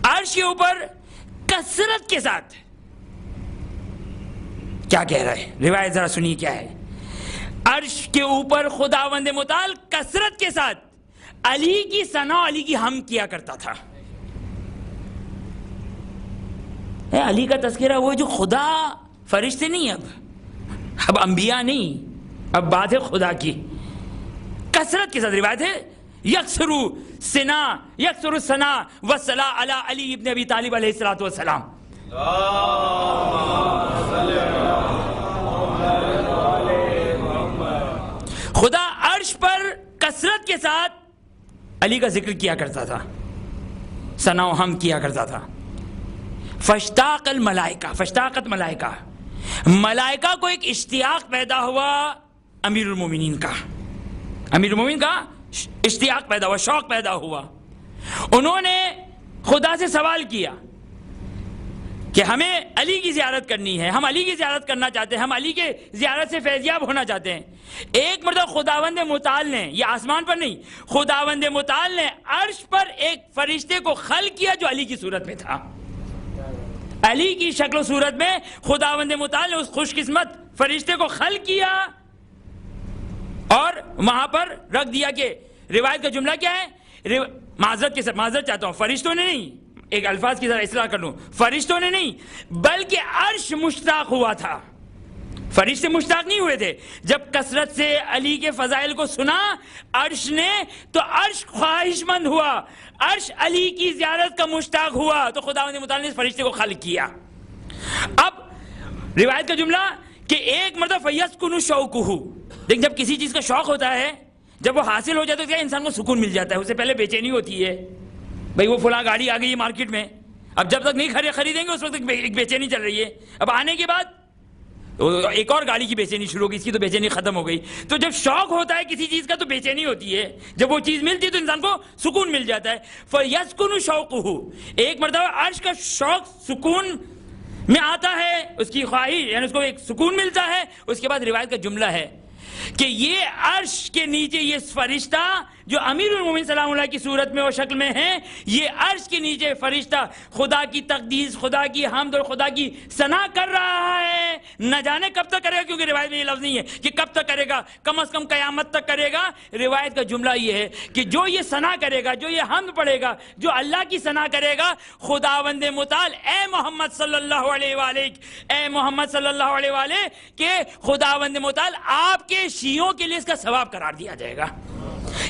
عرش کے اوپر کثرت کے ساتھ، کیا کہہ رہا ہے روایت ذرا سنیے کیا ہے. عرش کے اوپر خداوند متعال کثرت کے ساتھ علی کی ثنا، علی کی حمد کیا کرتا تھا. علی کا تذکرہ وہ جو خدا، فرشتے نہیں، اب انبیاء نہیں، اب بات ہے خدا کی. کثرت کے ساتھ روایت ہے یکسرو ثنا وصلا علی علی ابن ابی طالب علیہ السلام. خدا عرش پر کثرت کے ساتھ علی کا ذکر کیا کرتا تھا، ثنا و حمد کیا کرتا تھا. فاشتاق فاشتاقت ملائکہ کو ایک اشتیاق پیدا ہوا، امیر المومنین کا اشتیاق پیدا ہوا، شوق پیدا ہوا. انہوں نے خدا سے سوال کیا کہ ہمیں علی کی زیارت کرنی ہے، ہم علی کی زیارت کرنا چاہتے ہیں، ہم علی کے زیارت سے فیضیاب ہونا چاہتے ہیں. ایک مرتبہ خداوند متعال نے، یہ آسمان پر نہیں، خداوند متعال نے عرش پر ایک فرشتے کو خلق کیا جو علی کی صورت میں تھا. علی کی شکل و صورت میں خداوند متعال نے اس خوش قسمت فرشتے کو خلق کیا اور وہاں پر رکھ دیا. کہ روایت کا جملہ کیا ہے، معذرت چاہتا ہوں، فرشتوں نے نہیں، ایک الفاظ کی ذرا اصلاح کر لوں، فرشتوں نے نہیں بلکہ عرش مشتاق ہوا تھا. فرشتے مشتاق نہیں ہوئے تھے. جب کثرت سے علی کے فضائل کو سنا عرش نے تو عرش خواہش مند ہوا، عرش علی کی زیارت کا مشتاق ہوا، تو خداوند متعال نے اس فرشتے کو خلق کیا. اب روایت کا جملہ کہ ایک مرتبہ فیسکن شوقہ، دیکھ جب کسی چیز کا شوق ہوتا ہے، جب وہ حاصل ہو جاتا ہے تو انسان کو سکون مل جاتا ہے، اس سے پہلے بے چینی ہوتی ہے. بھئی وہ فلاں گاڑی آ گئی ہے مارکیٹ میں، اب جب تک نہیں خریدیں گے اس وقت ایک بے چینی چل رہی ہے. اب آنے کے بعد ایک اور گاڑی کی بے چینی شروع ہو گئی، اس کی تو بے چینی ختم ہو گئی. تو جب شوق ہوتا ہے کسی چیز کا تو بے چینی ہوتی ہے، جب وہ چیز ملتی ہے تو انسان کو سکون مل جاتا ہے. فَيَسْكُنُ شَوْقُهُ، ایک مرتبہ عرش کا شوق سکون میں آتا ہے، اس کی خواہش یعنی اس کو ایک سکون ملتا ہے. اس کے بعد روایت کا جملہ ہے کہ یہ عرش کے نیچے یہ فرشتہ جو امیر المومنین سلام اللہ کی صورت میں اور شکل میں ہے، یہ عرش کے نیچے فرشتہ خدا کی تقدیس، خدا کی حمد اور خدا کی ثنا کر رہا ہے. نہ جانے کب تک کرے گا، کیونکہ روایت میں یہ لفظ نہیں ہے کہ کب تک کرے گا، کم از کم قیامت تک کرے گا. روایت کا جملہ یہ ہے کہ جو یہ ثنا کرے گا، جو یہ حمد پڑھے گا، جو اللہ کی ثنا کرے گا، خداوند متعال اے محمد صلی اللہ علیہ وآلہ، اے محمد صلی اللہ علیہ وآلہ کہ خداوند متعال آپ کے شیعوں کے لیے اس کا ثواب قرار دیا جائے گا.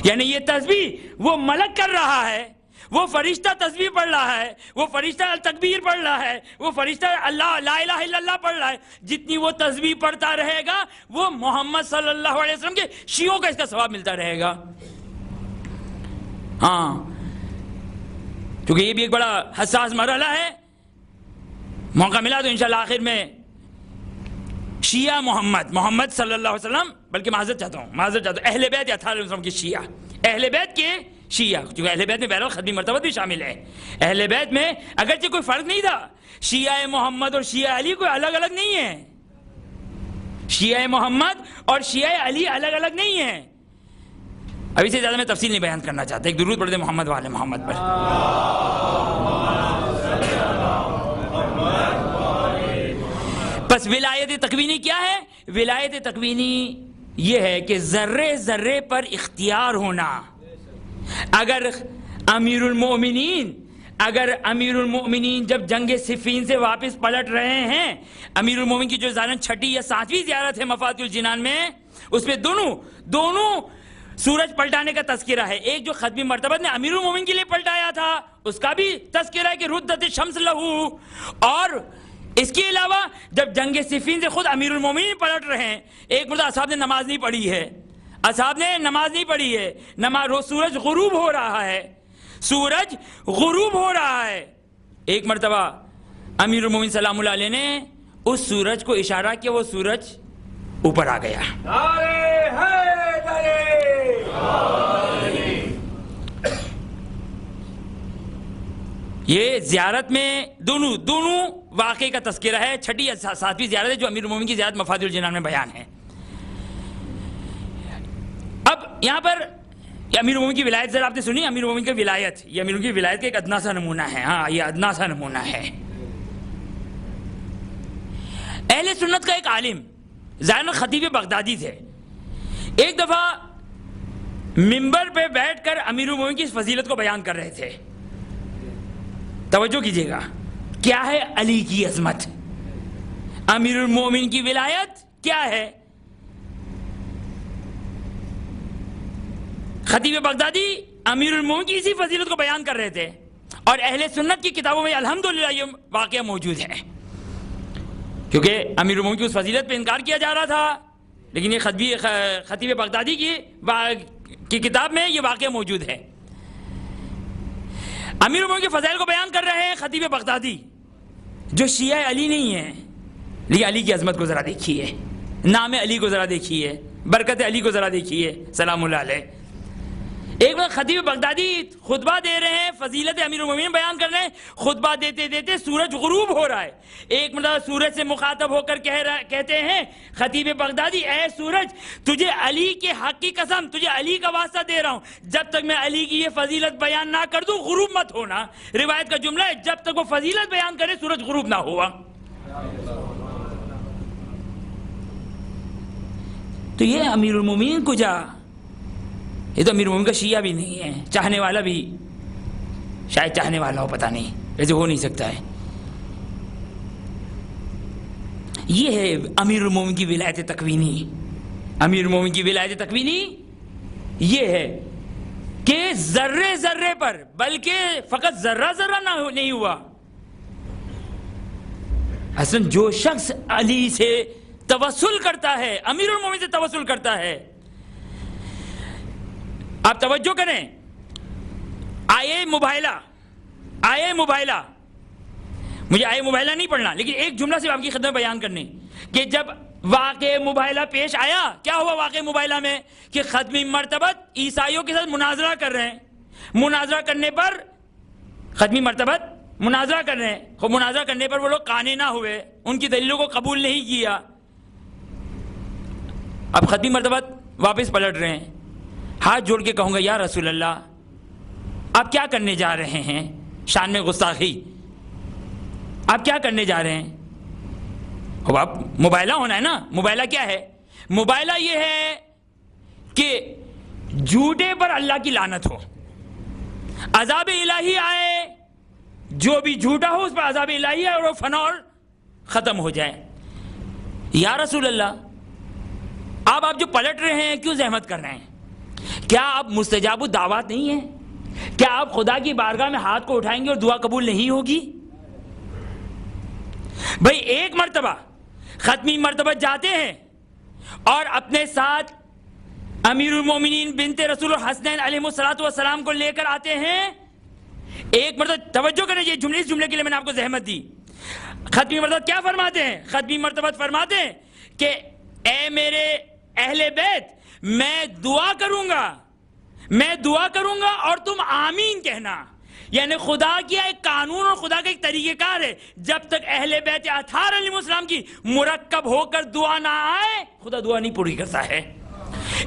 یعنی یہ تسبیح وہ ملک کر رہا ہے، وہ فرشتہ تسبیح پڑھ رہا ہے، وہ فرشتہ تکبیر پڑھ رہا ہے، وہ فرشتہ اللہ لا الہ الا اللہ پڑھ رہا ہے. جتنی وہ تسبیح پڑھتا رہے گا وہ محمد صلی اللہ علیہ وسلم کے شیعوں کا اس کا ثواب ملتا رہے گا. ہاں، کیونکہ یہ بھی ایک بڑا حساس مرحلہ ہے. موقع ملا تو انشاءاللہ آخر میں شیعہ محمد صلی اللہ علیہ وسلم، بلکہ معذرت چاہتا ہوں اہل بیت یا علیہ وسلم کے شیعہ، اہل بیت کے شیعہ، کیونکہ اہل بیت میں بہرحال ختمی مرتبہ بھی شامل ہے. اہل بیت میں اگرچہ کوئی فرق نہیں تھا، شیعہ محمد اور شیعہ علی کوئی الگ الگ نہیں ہے. شیعہ محمد اور شیعہ علی الگ الگ نہیں ہیں. ابھی سے زیادہ میں تفصیل نہیں بیان کرنا چاہتا. ایک درود پڑھ دیں محمد والے محمد پر. بس ولایت تکوینی کیا ہے؟ ولایت تکوینی یہ ہے کہ ذرے ذرے پر اختیار ہونا. اگر امیر المؤمنین جب جنگ صفین سے واپس پلٹ رہے ہیں، امیر المؤمنین کی جو ظاہراً 6 یا 7ویں زیارت ہے مفاتیح الجنان میں، اس میں دونوں سورج پلٹانے کا تذکرہ ہے. ایک جو ختمی مرتبہ نے امیر المؤمنین کے لیے پلٹایا تھا اس کا بھی تذکرہ ہے کہ ردت الشمس لہو، اور اس کے علاوہ جب جنگ صفین سے خود امیر المومنین پلٹ رہے ہیں، ایک مرتبہ اصحاب نے نماز نہیں پڑھی ہے، سورج غروب ہو رہا ہے. ایک مرتبہ امیر المومنین سلام اللہ علیہ نے اس سورج کو اشارہ کیا، وہ سورج اوپر آ گیا. یہ زیارت میں دونوں واقعے کا تذکرہ ہے. 6 یا 7ویں زیارت ہے جو امیر المومنین کی زیارت مفاتیح الجنان میں بیان ہے. اب یہاں پر امیر المومنین کی ولایت ذرا آپ نے سنی. امیر المومنین کی ولایت، یہ امیر المومنین کی ولایت کا ایک ادنا سا نمونہ ہے. ہاں، یہ ادنا سا نمونہ ہے. اہل سنت کا ایک عالم ظاہراً خطیب بغدادی تھے. ایک دفعہ منبر پہ بیٹھ کر امیر المومنین کی اس فضیلت کو بیان کر رہے تھے. توجہ کیجئے گا، کیا ہے علی کی عظمت، امیر المومنین کی ولایت کیا ہے. خطیب بغدادی امیر المومنین کی اسی فضیلت کو بیان کر رہے تھے، اور اہل سنت کی کتابوں میں الحمدللہ یہ واقعہ موجود ہے. کیونکہ امیر المومنین کی اس فضیلت پہ انکار کیا جا رہا تھا، لیکن یہ خطیب بغدادی کی کتاب میں یہ واقعہ موجود ہے. امیر المومنین کے فضائل کو بیان کر رہے ہیں خطیب بغدادی، جو شیعہ علی نہیں ہیں، لیکن علی کی عظمت کو ذرا دیکھیے، نام علی کو ذرا دیکھیے، برکت علی کو ذرا دیکھیے سلام اللہ علیہ. ایک وقت خطیب بغدادی خطبہ دے رہے ہیں، فضیلت امیر المومنین بیان کر رہے ہیں. خطبہ دیتے دیتے سورج غروب ہو رہا ہے. ایک مرتبہ سورج سے مخاطب ہو کر کہتے ہیں خطیب بغدادی، اے سورج، تجھے علی کے حق کی قسم، تجھے علی کا واسطہ دے رہا ہوں، جب تک میں علی کی یہ فضیلت بیان نہ کر دوں غروب مت ہونا. روایت کا جملہ ہے جب تک وہ فضیلت بیان کرے سورج غروب نہ ہوا. تو یہ امیر المومنین کو یہ تو امیر المومنین کا شیعہ بھی نہیں ہے، چاہنے والا بھی شاید چاہنے والا ہو، پتہ نہیں، ایسے ہو نہیں سکتا ہے. یہ ہے امیر المومنین کی ولایت تکوینی. امیر المومنین کی ولایت تکوینی یہ ہے کہ ذرے ذرے پر، بلکہ فقط ذرہ نہیں ہوا. اصلا جو شخص علی سے توسل کرتا ہے، امیر المومنین سے توسل کرتا ہے. آپ توجہ کریں، آئے مباہلہ، مجھے آئے مباہلہ نہیں پڑھنا، لیکن ایک جملہ سے آپ کی خدمت بیان کرنے کہ جب واقع مباہلہ پیش آیا، کیا ہوا واقع مباہلہ میں کہ ختمی مرتبت عیسائیوں کے ساتھ مناظرہ کر رہے ہیں. مناظرہ کرنے پر ختمی مرتبت مناظرہ کر رہے ہیں، مناظرہ کرنے پر وہ لوگ قانع نہ ہوئے، ان کی دلیلوں کو قبول نہیں کیا. اب ختمی مرتبہ واپس پلٹ رہے ہیں، ہاتھ جوڑ کے کہوں گا یا رسول اللہ آپ کیا کرنے جا رہے ہیں؟ شان میں گستاخی، آپ کیا کرنے جا رہے ہیں؟ اب آپ مباہلہ ہونا ہے نا، مباہلہ کیا ہے؟ مباہلہ یہ ہے کہ جھوٹے پر اللہ کی لعنت ہو، عذاب الہی آئے، جو بھی جھوٹا ہو اس پر عذاب الہی ہے اور وہ فنا اور ختم ہو جائے۔ یا رسول اللہ آپ جو پلٹ رہے ہیں کیوں زحمت کر رہے ہیں؟ کیا آپ مستجاب الدعوات نہیں ہیں؟ کیا آپ خدا کی بارگاہ میں ہاتھ کو اٹھائیں گے اور دعا قبول نہیں ہوگی؟ بھئی ایک مرتبہ ختمی مرتبہ جاتے ہیں اور اپنے ساتھ امیر المومنین بنت رسول الحسنین علیہ السلام کو لے کر آتے ہیں۔ ایک مرتبہ توجہ کریں، یہ جملے، اس جملے کے لیے میں نے آپ کو زحمت دی۔ ختمی مرتبہ کیا فرماتے ہیں؟ ختمی مرتبہ فرماتے ہیں کہ اے میرے اہل بیت میں دعا کروں گا اور تم آمین کہنا۔ یعنی خدا کیا ایک قانون اور خدا کا ایک طریقہ کار ہے، جب تک اہل بیت اطہار علیہ السلام کی مرکب ہو کر دعا نہ آئے خدا دعا نہیں پوری کرتا ہے۔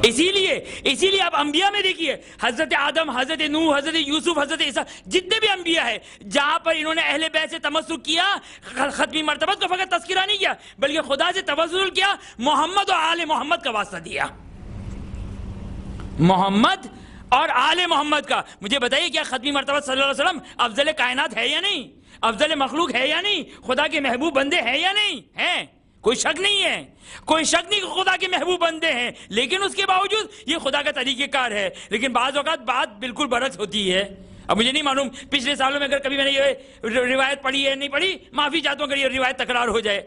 اسی لیے آپ انبیاء میں دیکھیے، حضرت آدم، حضرت نوح، حضرت یوسف، حضرت عیسیٰ، جتنے بھی انبیاء ہیں جہاں پر انہوں نے اہل بیت سے تمسک کیا، ختمی مرتبہ کو فقط تذکرہ نہیں کیا بلکہ خدا سے توسل کیا، محمد اور آل محمد کا واسطہ دیا، محمد اور آل محمد کا۔ مجھے بتائیے کیا ختمی مرتبہ صلی اللہ علیہ وسلم افضل کائنات ہے یا نہیں؟ افضل مخلوق ہے یا نہیں؟ خدا کے محبوب بندے ہیں یا نہیں؟ ہیں، کوئی شک نہیں ہے، کوئی شک نہیں کہ خدا کے محبوب بندے ہیں، لیکن اس کے باوجود یہ خدا کا طریقہ کار ہے۔ لیکن بعض اوقات بات بالکل برعکس ہوتی ہے۔ اب مجھے نہیں معلوم پچھلے سالوں میں اگر کبھی میں نے یہ روایت پڑھی ہے نہیں پڑھی، معافی چاہتا ہوں اگر یہ روایت تکرار ہو جائے۔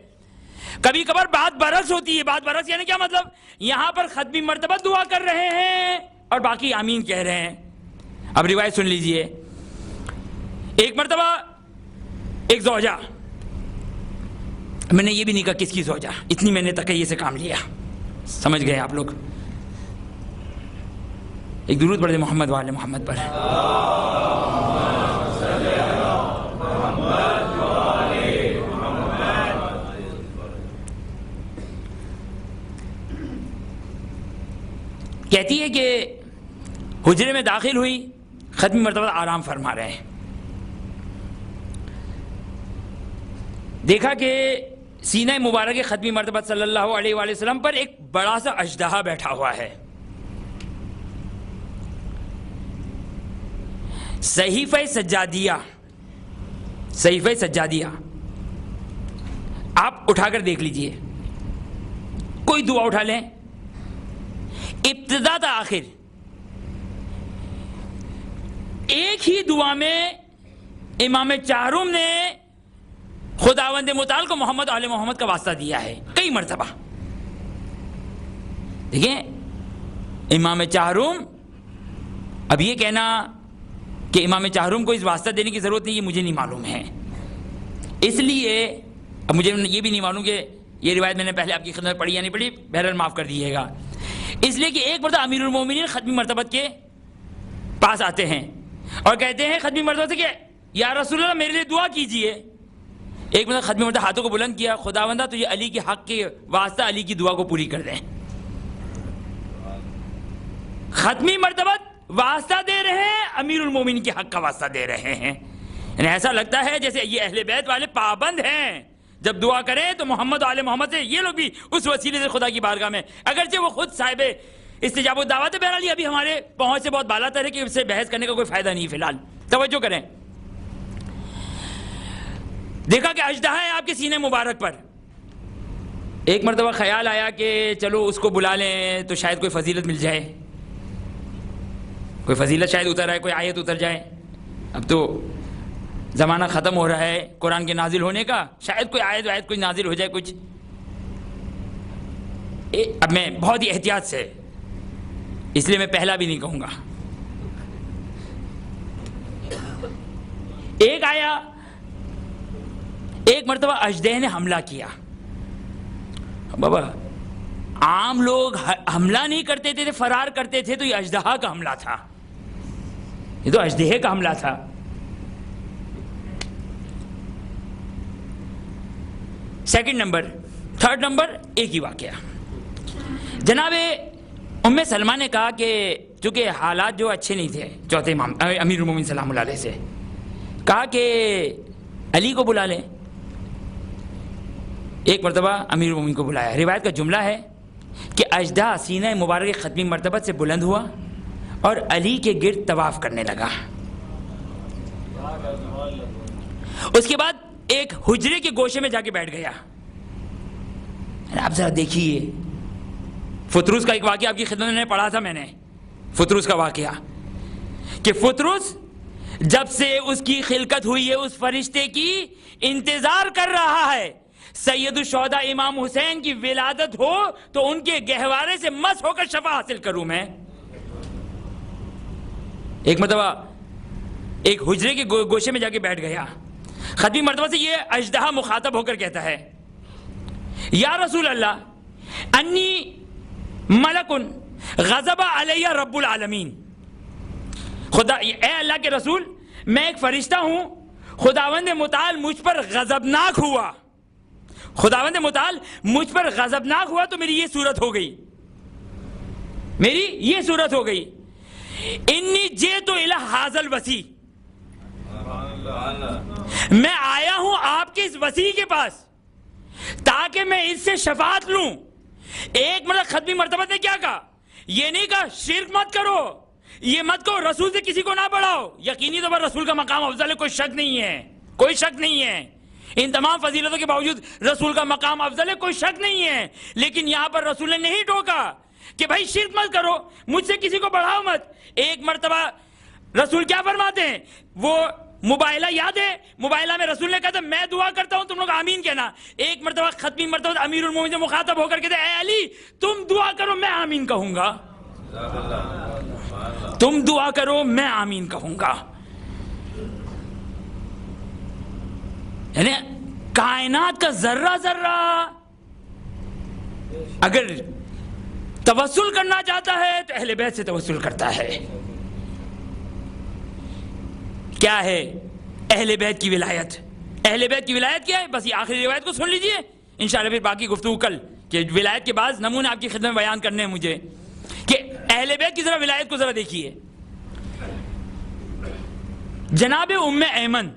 کبھی کبھار بات برعکس ہوتی ہے۔ بات برعکس یعنی کیا مطلب؟ یہاں پر ختمی مرتبہ دعا کر رہے ہیں اور باقی آمین کہہ رہے ہیں۔ اب روایت سن لیجئے۔ ایک مرتبہ ایک زوجہ، میں نے یہ بھی نہیں کہا کس کی زوجہ، اتنی میں نے تقیہ سے کام لیا، سمجھ گئے آپ لوگ۔ ایک درود پڑھ دیں محمد وآل محمد پر۔ کہتی ہے کہ حجرے میں داخل ہوئی، ختمی مرتبہ آرام فرما رہے ہیں، دیکھا کہ سینہ مبارک ختمی مرتبہ صلی اللہ علیہ وآلہ وسلم پر ایک بڑا سا اژدہا بیٹھا ہوا ہے۔ صحیفہ سجادیہ آپ اٹھا کر دیکھ لیجئے، کوئی دعا اٹھا لیں، ابتدا تا آخر ایک ہی دعا میں امام چہارم نے خداوند متعال کو محمد آل محمد کا واسطہ دیا ہے کئی مرتبہ۔ دیکھیں امام چہارم، اب یہ کہنا کہ امام چہارم کو اس واسطہ دینے کی ضرورت نہیں، یہ مجھے نہیں معلوم ہے، اس لیے اب مجھے یہ بھی نہیں معلوم کہ یہ روایت میں نے پہلے آپ کی خدمت پڑھی یا نہیں پڑھی، بہرحال معاف کر دیجیے گا۔ اس لیے کہ ایک مرتبہ امیر المومنین ختمی مرتبہ کے پاس آتے ہیں اور کہتے ہیں ختمی مرتبہ سے کہ یا رسول اللہ میرے لیے دعا کیجئے۔ ایک مرتبہ ختمی مرتبہ ہاتھوں کو بلند کیا، خداوندہ تجھے علی کے حق کے واسطہ علی کی دعا کو پوری کر دیں۔ ختمی مرتبہ واسطہ دے رہے ہیں، امیر المومنین کے حق کا واسطہ دے رہے ہیں، یعنی ایسا لگتا ہے جیسے یہ اہل بیت والے پابند ہیں، جب دعا کریں تو محمد آل محمد سے، یہ لوگ بھی اس وسیلے سے خدا کی بارگاہ میں، اگرچہ وہ خود صاحب استجاب الدعوت ہے، بہرحال یہ ابھی ہمارے پہنچ سے بہت بالا تر ہے کہ اس سے بحث کرنے کا کوئی فائدہ نہیں فی الحال۔ توجہ کریں، دیکھا کہ اژدہا ہے آپ کے سینے مبارک پر۔ ایک مرتبہ خیال آیا کہ چلو اس کو بلا لیں تو شاید کوئی فضیلت مل جائے، کوئی فضیلت شاید اتر آئے، کوئی آیت اتر جائے۔ اب تو زمانہ ختم ہو رہا ہے قرآن کے نازل ہونے کا، شاید کوئی آیت کوئی نازل ہو جائے کچھ۔ اب میں بہت ہی احتیاط سے، اس لیے میں پہلا بھی نہیں کہوں گا، ایک آیا، ایک مرتبہ اژدہے نے حملہ کیا۔ بابا عام لوگ حملہ نہیں کرتے تھے، فرار کرتے تھے، تو یہ اژدہا کا حملہ تھا، یہ تو اژدہے کا حملہ تھا۔ سیکنڈ نمبر، تھرڈ نمبر، ایک ہی واقعہ۔ جناب ام سلمہ نے کہا کہ چونکہ حالات جو اچھے نہیں تھے چوتھے امام امیر المومنین سلام اللہ علیہ سے، کہا کہ علی کو بلا لیں۔ ایک مرتبہ امیر المومنین کو بلایا۔ روایت کا جملہ ہے کہ اژدھا سینہ مبارک ختمی مرتبہ سے بلند ہوا اور علی کے گرد طواف کرنے لگا۔ اس کے بعد ایک حجرے کے گوشے میں جا کے بیٹھ گیا۔ آپ ذرا دیکھیے فطروس کا ایک واقعہ آپ کی خدمت میں پڑھا تھا میں نے، فطروس کا واقعہ کہ فطروس جب سے اس کی خلقت ہوئی ہے اس فرشتے کی انتظار کر رہا ہے سید الشہداء امام حسین کی ولادت ہو تو ان کے گہوارے سے مس ہو کر شفا حاصل کروں میں۔ ایک مرتبہ ایک حجرے کے گوشے میں جا کے بیٹھ گیا۔ ختمی مرتبہ سے یہ اژدہا مخاطب ہو کر کہتا ہے یا رسول اللہ انی ملک غضب علی رب العالمین، خدا اے اللہ کے رسول میں ایک فرشتہ ہوں، خداوند متعال مجھ پر غضبناک ہوا، خداوند متعال مجھ پر غضبناک ہوا تو میری یہ صورت ہو گئی، میری یہ صورت ہو گئی۔ انی جئت الی ھذا الوصی، میں آیا ہوں آپ کے اس وصی کے پاس تاکہ میں اس سے شفاعت لوں۔ ایک مرتبہ ختمی مرتبہ نے کیا کہا؟ یہ نہیں کہا شرک مت کرو، یہ مت کہو رسول سے کسی کو نہ بڑھاؤ، یقینی طور پر رسول کا مقام افضل ہے، کوئی شک نہیں ہے، کوئی شک نہیں ہے، ان تمام فضیلتوں کے باوجود رسول کا مقام افضل ہے، کوئی شک نہیں ہے، لیکن یہاں پر رسول نے نہیں ٹوکا کہ بھائی شرک مت کرو، مجھ سے کسی کو بڑھاؤ مت۔ ایک مرتبہ رسول کیا فرماتے ہیں؟ وہ مباہلہ یاد ہے؟ مباہلہ میں رسول نے کہا تھا میں دعا کرتا ہوں تم لوگ آمین کہنا۔ ایک مرتبہ ختمی مرتبہ امیر المومنین سے مخاطب ہو کر کہتے اے علی تم دعا کرو میں آمین کہوں گا، تم دعا کرو میں آمین کہوں گا۔ یعنی کائنات کا ذرہ ذرہ اگر توسل کرنا چاہتا ہے تو اہل بیت سے توسل کرتا ہے۔ کیا ہے اہل بیت کی ولایت؟ اہل بیت کی ولایت کیا ہے؟ بس یہ آخری روایت کو سن لیجئے، انشاءاللہ پھر باقی گفتگو کل، کہ ولایت کے بعض نمونے آپ کی خدمت میں بیان کرنے ہیں مجھے، کہ اہل بیت کی ذرا ولایت کو ذرا دیکھیے۔ جناب ام ایمن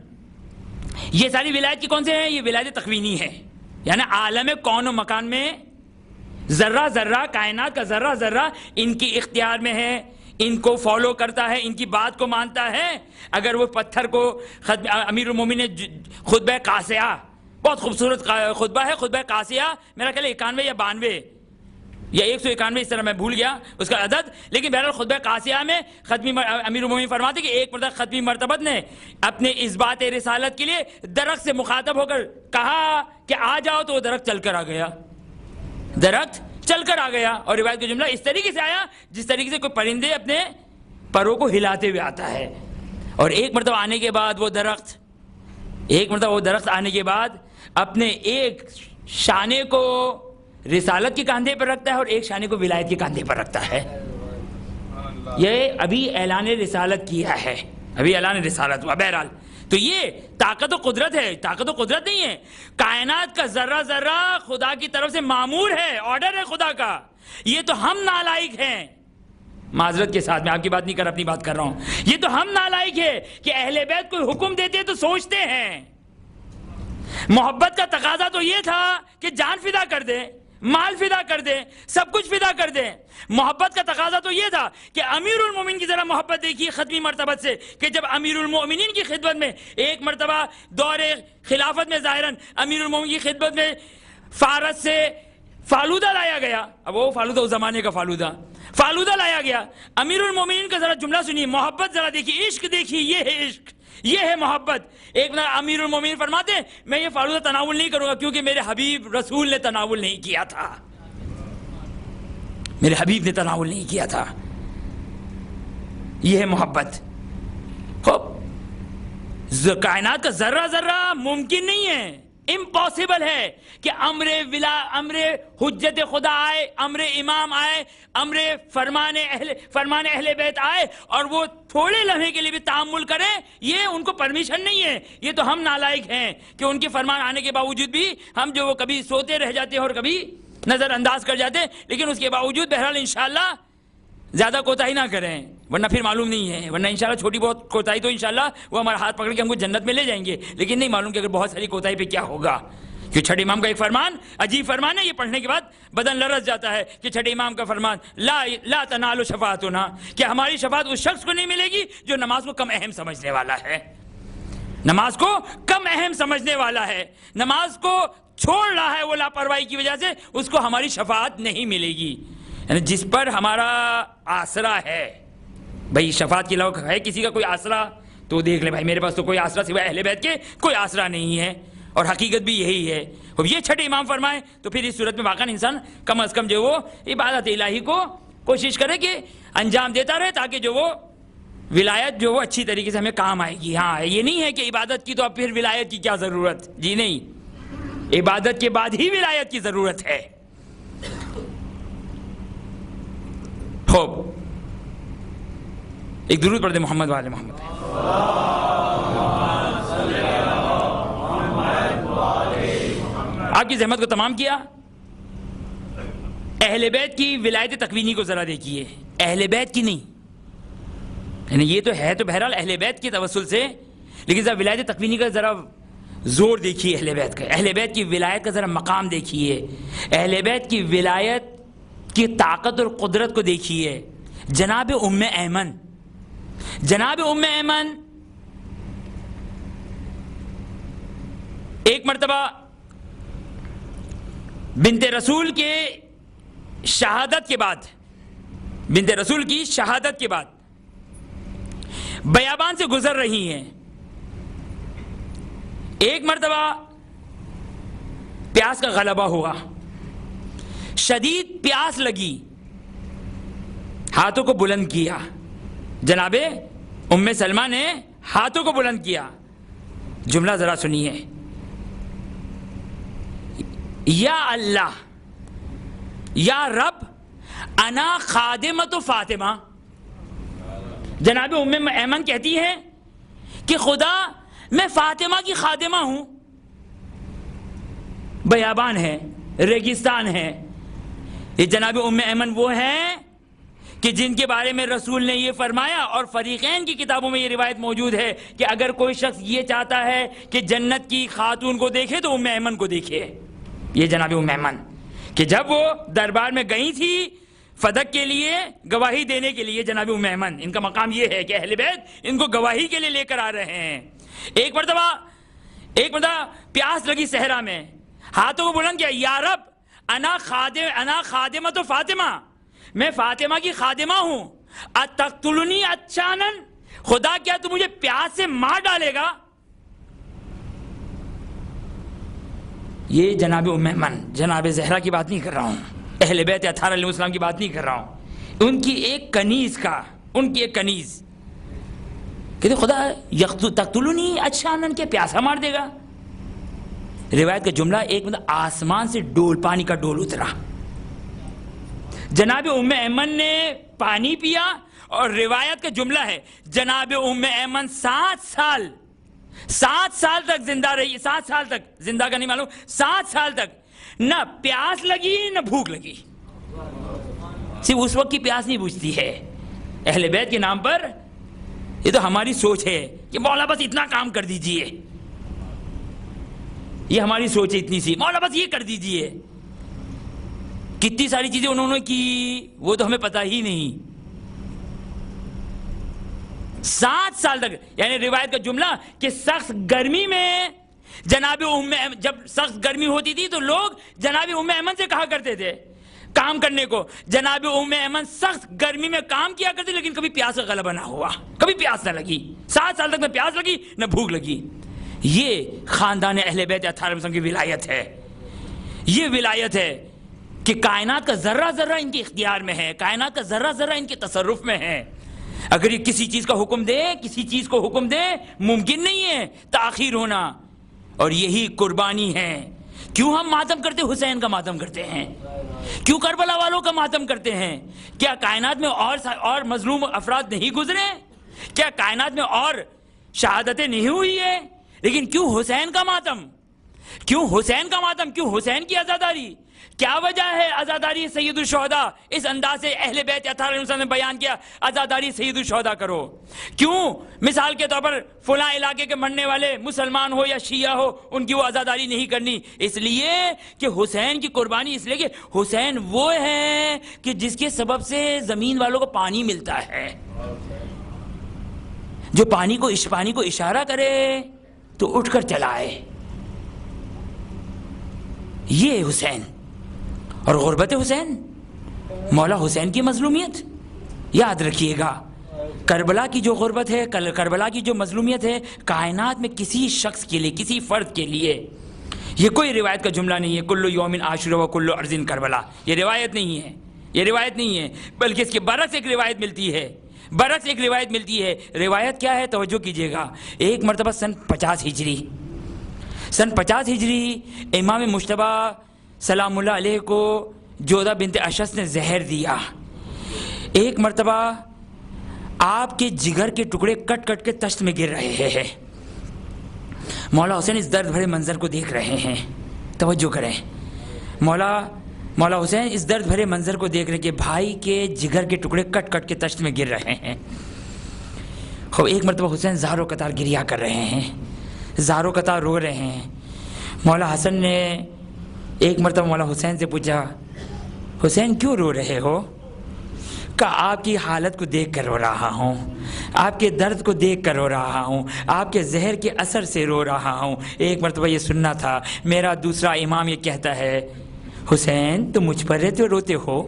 یہ ساری ولایت کی کون سے ہیں؟ یہ ولایت تکوینی ہے، یعنی عالم کون و مکان میں ذرہ ذرہ، کائنات کا ذرہ ذرہ ان کی اختیار میں ہے، ان کو فالو کرتا ہے، ان کی بات کو مانتا ہے۔ اگر وہ پتھر کو امیر المومنین نے خطبہ قاسیہ، بہت خوبصورت خطبہ ہے خطبہ قاسیہ، میرا خیال ہے 91 یا 92 یا 191 اس طرح میں بھول گیا اس کا عدد، لیکن بہرحال خطبہ قاسیہ میں امیر المومنین فرماتے کہ ایک مرتبہ ختمی مرتبت نے اپنے اس بات رسالت کے لیے درخت سے مخاطب ہو کر کہا کہ آ جاؤ، تو وہ درخت چل کر آ گیا، درخت چل کر آ گیا۔ اور روایت کا جملہ اس طریقے سے آیا جس طریقے سے کوئی پرندے اپنے پروں کو ہلاتے ہوئے آتا ہے۔ اور ایک مرتبہ آنے کے بعد وہ درخت آنے کے بعد اپنے ایک شانے کو رسالت کے کاندھے پر رکھتا ہے اور ایک شانے کو ولایت کے کاندھے پر رکھتا ہے۔ یہ ابھی اعلان رسالت کیا ہے، ابھی اعلان رسالت ہوا۔ بہرحال تو یہ طاقت و قدرت ہے، طاقت و قدرت نہیں ہے، کائنات کا ذرہ ذرہ خدا کی طرف سے مامور ہے، آرڈر ہے خدا کا۔ یہ تو ہم نالائق ہیں، معذرت کے ساتھ میں آپ کی بات نہیں کر اپنی بات کر رہا ہوں، یہ تو ہم نالائق ہے کہ اہل بیت کوئی حکم دیتے ہیں تو سوچتے ہیں۔ محبت کا تقاضا تو یہ تھا کہ جان فدا کر دیں، مال فدا کر دیں، سب کچھ فدا کر دیں۔ محبت کا تقاضا تو یہ تھا کہ امیر المومنین کی ذرا محبت دیکھیے ختمی مرتبت سے، کہ جب امیر المومنین کی خدمت میں ایک مرتبہ دور خلافت میں ظاہراً امیر المومنین کی خدمت میں فارس سے فالودہ لایا گیا، اب وہ فالودہ اس زمانے کا فالودہ لایا گیا۔ امیر المومنین کا ذرا جملہ سنیے، محبت ذرا دیکھیے، عشق دیکھیے، یہ ہے عشق، یہ ہے محبت۔ ایک امیر المومنین فرماتے ہیں میں یہ فالودہ تناول نہیں کروں گا کیونکہ میرے حبیب رسول نے تناول نہیں کیا تھا، میرے حبیب نے تناول نہیں کیا تھا۔ یہ ہے محبت۔ کائنات کا ذرہ ذرہ ممکن نہیں ہے، امپاسبل ہے کہ امر حجت خدا آئے، امر امام آئے، امر فرمان اہل بیت آئے اور وہ تھوڑے لمحے کے لیے بھی تعامل کرے، یہ ان کو پرمیشن نہیں ہے۔ یہ تو ہم نالائق ہیں کہ ان کے فرمان آنے کے باوجود بھی ہم جو وہ کبھی سوتے رہ جاتے ہیں اور کبھی نظر انداز کر جاتے ہیں، لیکن اس کے باوجود بہرحال انشاءاللہ زیادہ کوتاہی نہ کریں، ورنہ پھر معلوم نہیں ہے، ورنہ انشاءاللہ چھوٹی بہت کوتاہی تو انشاءاللہ وہ ہمارا ہاتھ پکڑ کے ہم کو جنت میں لے جائیں گے، لیکن نہیں معلوم کہ اگر بہت ساری کوتاہی پہ کیا ہوگا۔ کہ چھٹے امام کا ایک فرمان عجیب فرمان ہے، یہ پڑھنے کے بعد بدن لرز جاتا ہے کہ چھٹے امام کا فرمان لا تنالوا شفاعتنا، کہ ہماری شفاعت اس شخص کو نہیں ملے گی جو نماز کو کم اہم سمجھنے والا ہے، نماز کو کم اہم سمجھنے والا ہے، نماز کو چھوڑ رہا ہے وہ لاپرواہی کی وجہ سے، اس کو ہماری شفاعت نہیں ملے گی۔ یعنی جس پر ہمارا آسرا ہے، بھائی شفاعت کے علاوہ ہے کسی کا کوئی آسرا تو دیکھ لے بھائی، میرے پاس تو کوئی آسرا سوائے اہل بیت کے کوئی آسرا نہیں ہے، اور حقیقت بھی یہی ہے۔ اب یہ چھٹے امام فرمائے تو پھر اس صورت میں واقعا انسان کم از کم جو وہ عبادت الہی کو کوشش کرے کہ انجام دیتا رہے، تاکہ جو وہ ولایت جو وہ اچھی طریقے سے ہمیں کام آئے گی۔ ہاں یہ نہیں ہے کہ عبادت کی تو اب پھر ولایت کی کیا ضرورت، جی نہیں، عبادت کے بعد ہی ولایت کی ضرورت ہے۔ خوب ایک درود پڑھ دے محمد والے محمد۔ آپ کی زحمت کو تمام کیا۔ اہل بیت کی ولایت تکوینی کو ذرا دیکھیے، اہل بیت کی نہیں، یعنی یہ تو ہے تو بہرحال اہل بیت کے توسل سے، لیکن ذرا ولایت تکوینی کا ذرا زور دیکھیے، اہل بیت کا، اہل بیت کی ولایت کا ذرا مقام دیکھیے، اہل بیت کی ولایت کی طاقت اور قدرت کو دیکھیے۔ جناب ام ایمن، جناب ام ایمن ایک مرتبہ بنت رسول کے شہادت کے بعد، بنت رسول کی شہادت کے بعد بیابان سے گزر رہی ہیں۔ ایک مرتبہ پیاس کا غلبہ ہوا، شدید پیاس لگی، ہاتھوں کو بلند کیا، جناب ام سلمہ نے ہاتھوں کو بلند کیا۔ جملہ ذرا سنیے، یا اللہ، یا رب، انا خادمۃ فاطمہ۔ جناب ام ایمن کہتی ہے کہ خدا میں فاطمہ کی خادمہ ہوں۔ بیابان ہے، ریگستان ہے، یہ جناب ام ایمن وہ ہیں کہ جن کے بارے میں رسول نے یہ فرمایا، اور فریقین کی کتابوں میں یہ روایت موجود ہے کہ اگر کوئی شخص یہ چاہتا ہے کہ جنت کی خاتون کو دیکھے تو ام ایمن کو دیکھے۔ یہ جناب ام ایمن کہ جب وہ دربار میں گئی تھی فدق کے لیے گواہی دینے کے لیے، جناب ام ایمن ان کا مقام یہ ہے کہ اہل بیت ان کو گواہی کے لیے لے کر آ رہے ہیں۔ ایک مرتبہ پیاس لگی صحرا میں، ہاتھوں کو بلند کیا، یا رب انا خادمۃ فاطمہ، میں فاطمہ کی خادمہ ہوں، اتقتلنی عطشانن، خدا کیا تو مجھے پیاس سے مار ڈالے گا؟ یہ جناب ام ایمن، جناب زہرا کی بات نہیں کر رہا ہوں، اہل بیت اطہار علیہ السلام کی بات نہیں کر رہا ہوں، ان کی ایک کنیز کہتے خدا تقتلونی عطشانن، کے پیاسا مار دے گا؟ روایت کا جملہ ایک آسمان سے پانی کا ڈول اترا، جناب ام ایمن نے پانی پیا، اور روایت کا جملہ ہے جناب ام ایمن 7 سال تک زندہ رہی، 7 سال تک، زندہ کا نہیں معلوم، 7 سال تک نہ پیاس لگی نہ بھوک لگی۔ صرف اس وقت کی پیاس نہیں بجھتی ہے اہل بیت کے نام پر، یہ تو ہماری سوچ ہے کہ مولا بس اتنا کام کر دیجئے، یہ ہماری سوچ ہے اتنی سی، مولا بس یہ کر دیجئے۔ کتنی ساری چیزیں انہوں نے کی وہ تو ہمیں پتہ ہی نہیں۔ 7 سال تک، یعنی روایت کا جملہ کہ سخت گرمی میں جناب جب سخت گرمی ہوتی تھی تو لوگ جناب ام ایمن سے کہا کرتے تھے کام کرنے کو، جناب ام ایمن سخت گرمی میں کام کیا کرتے لیکن کبھی پیاس کا غلبہ نہ ہوا، کبھی پیاس نہ لگی، 7 سال تک نہ پیاس لگی نہ بھوک لگی۔ یہ خاندان اہل بیت اطہار کی ولایت ہے، یہ ولایت ہے کہ کائنات کا ذرہ ذرہ ان کے اختیار میں ہے، کائنات کا ذرہ ذرہ ان کے تصرف میں ہے۔ اگر یہ کسی چیز کا حکم دے، کسی چیز کو حکم دے، ممکن نہیں ہے تاخیر ہونا، اور یہی قربانی ہے۔ کیوں ہم ماتم کرتے حسین کا ماتم کرتے ہیں؟ کیوں کربلا والوں کا ماتم کرتے ہیں؟ کیا کائنات میں اور مظلوم افراد نہیں گزرے؟ کیا کائنات میں اور شہادتیں نہیں ہوئی ہے؟ لیکن کیوں حسین کا ماتم؟ کیوں حسین کا ماتم؟ کیوں حسین کی عزاداری؟ کیا وجہ ہے عزاداری سید الشہداء؟ اس انداز سے اہل بیت اطہار علیہ السلام نے بیان کیا عزاداری سید الشہداء کرو. کیوں مثال کے طور پر فلاں علاقے کے مرنے والے مسلمان ہو یا شیعہ ہو ان کی وہ عزاداری نہیں کرنی؟ اس لیے کہ حسین کی قربانی، اس لیے کہ حسین وہ ہے کہ جس کے سبب سے زمین والوں کو پانی ملتا ہے. جو پانی کو اشارہ کرے تو اٹھ کر چلائے، یہ حسین. اور غربت حسین، مولا حسین کی مظلومیت یاد رکھیے گا. کربلا کی جو غربت ہے، کربلا کی جو مظلومیت ہے، کائنات میں کسی شخص کے لیے، کسی فرد کے لیے، یہ کوئی روایت کا جملہ نہیں ہے کل یوم عاشور و کل ارض کربلا. یہ روایت نہیں ہے، یہ روایت نہیں ہے، بلکہ اس کے برعکس ایک روایت ملتی ہے. برعکس ایک روایت ملتی ہے. روایت کیا ہے؟ توجہ کیجئے گا. ایک مرتبہ سن 50 ہجری امام مجتبی سلام اللہ علیہ کو جودہ بنت اشس نے زہر دیا. ایک مرتبہ آپ کے جگر کے ٹکڑے کٹ کٹ کے تشت میں گر رہے ہیں. مولا حسین اس درد بھرے منظر کو دیکھ رہے ہیں. توجہ کریں، مولا حسین اس درد بھرے منظر کو دیکھ رہے ہیں کہ بھائی کے جگر کے ٹکڑے کٹ کٹ کے تشت میں گر رہے ہیں. ایک مرتبہ حسین زارو قطار گریا کر رہے ہیں، زارو قطار رو رہے ہیں. مولا حسن نے ایک مرتبہ مولا حسین سے پوچھا، حسین کیوں رو رہے ہو؟ کہا آپ کی حالت کو دیکھ کر رو رہا ہوں، آپ کے درد کو دیکھ کر رو رہا ہوں، آپ کے زہر کے اثر سے رو رہا ہوں. ایک مرتبہ یہ سننا تھا. میرا دوسرا امام یہ کہتا ہے، حسین تم مجھ پر روتے ہو،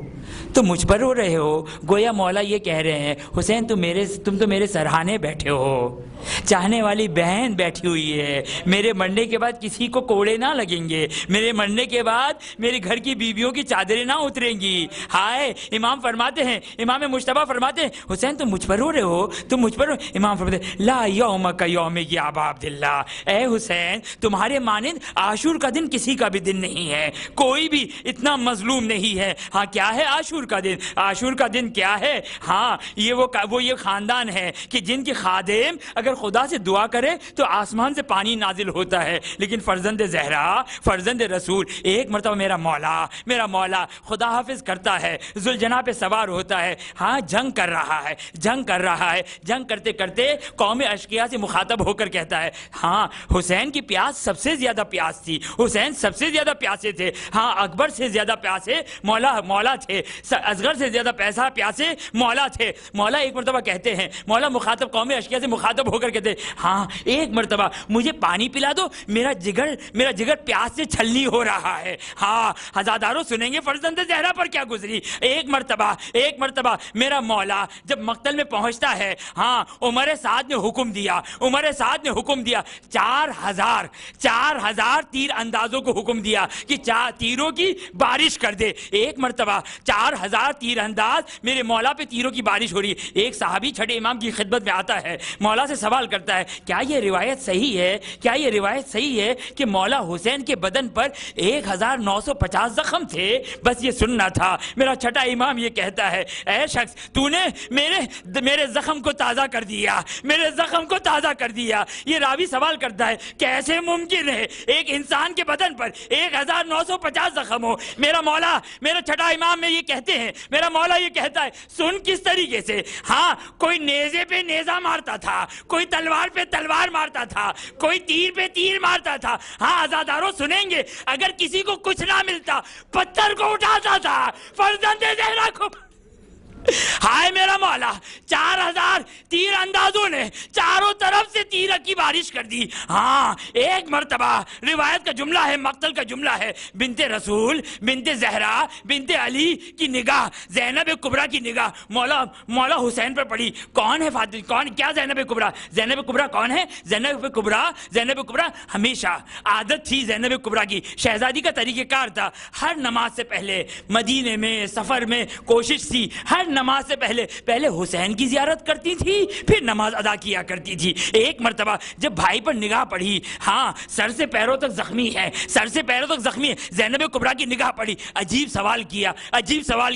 تم مجھ پر رو رہے ہو. گویا مولا یہ کہہ رہے ہیں، حسین تم تو میرے سرہانے بیٹھے ہو، چاہنے والی بہن بیٹھی ہوئی ہے. میرے مرنے کے بعد کسی کو کوڑے نہ لگیں گے، میرے مرنے کے بعد میرے گھر کی بیویوں کی چادریں نہ اتریں گی. ہائے امام فرماتے ہیں، امام مجتبی فرماتے ہیں، حسین تم مجھ پر رو رہے ہو، تم مجھ پر رو. امام فرماتے ہیں، لا یوم کا یوم یا ابا عبداللہ، اے حسین تمہارے مانند عاشور کا دن کسی کا بھی دن نہیں ہے، کوئی بھی اتنا مظلوم نہیں ہے. ہاں کیا ہے عاشور کا دن؟ عاشور کا دن کیا ہے؟ ہاں یہ خاندان ہے کہ جن کے خادم اگر خدا سے دعا کرے تو آسمان سے پانی نازل ہوتا ہے. لیکن فرزند زہرا، فرزند رسول، ایک مرتبہ میرا مولا خدا حافظ کرتا ہے، ذوالجناح پہ سوار ہوتا ہے. ہاں جنگ کر رہا ہے. جنگ کرتے کرتے قوم اشقیاء سے مخاطب ہو کر کہتا ہے، ہاں حسین کی پیاس سب سے زیادہ پیاس تھی، حسین سب سے زیادہ پیاسے تھے. ہاں اکبر سے زیادہ پیاسے مولا تھے، اصغر سے زیادہ پیاسے مولا تھے. مولا ایک مرتبہ کہتے ہیں، مولا مخاطب قوم اشقیاء سے مخاطب ہو کر کہتے ہیں، ہاں ایک مرتبہ مجھے پانی پلا دو، میرا جگر پیاس سے چھلنی ہو رہا ہے. ہاں ہزاداروں سنیں گے فرزند زہرا پر کیا گزری. ایک مرتبہ میرا مولا جب مقتل میں پہنچتا ہے، ہاں عمر سعد نے حکم دیا 4,000 تیر اندازوں کو حکم دیا کہ تیروں کی بارش کر دے. ایک مرتبہ 4,000 تیر انداز میرے مولا پہ تیروں کی بارش ہو رہی ہے. ایک صحابی چھٹے امام کی خدمت میں آتا ہے، مولا سے سوال کرتا ہے، کیا یہ روایت صحیح ہے کہ مولا حسین کے بدن پر 1,950 زخم تھے؟ بس یہ سننا تھا. میرا چھٹا امام یہ کہتا ہے، اے شخص تو نے میرے زخم کو تازہ کر دیا. یہ راوی سوال کرتا ہے، کیسے ممکن ہے ایک انسان کے بدن پر 1,950 زخم ہو؟ میرا چھٹا امام میں یہ کہتے ہیں، میرا مولا یہ کہتا ہے، سن کس طریقے سے. ہاں کوئی نیزے پہ نیزہ مارتا تھا، کوئی تلوار پہ تلوار مارتا تھا، کوئی تیر پہ تیر مارتا تھا. ہاں عزاداروں سنیں گے، اگر کسی کو کچھ نہ ملتا پتھر کو اٹھاتا تھا، فرزند زہرا کو. ہائے میرا مولا، 4,000 تیر اندازوں نے چاروں طرف سے تیر کی بارش کر دی. ہاں ایک مرتبہ روایت کا جملہ ہے، مقتل کا جملہ ہے، بنت رسول، بنت زہرا، بنت علی کی نگاہ، زینب کبریٰ کی نگاہ مولا حسین پر پڑی. کون ہے کیا زینب کبریٰ کون ہے؟ زینب کبریٰ ہمیشہ عادت تھی زینب کبریٰ کی، شہزادی کا طریقہ کار تھا، ہر نماز سے پہلے مدینے میں سفر میں کوشش تھی، ہر نماز سے پہلے حسین کی زیارت کرتی تھی، پھر نماز ادا کیا کرتی تھی. پڑھی، ایک مرتبہ جب بھائی پر نگاہ پڑھی، ہاں سر سے پیروں تک زخمی ہے، سر سے پیروں تک زخمی ہے، زینب کبریٰ کی نگاہ پڑی، عجیب سوال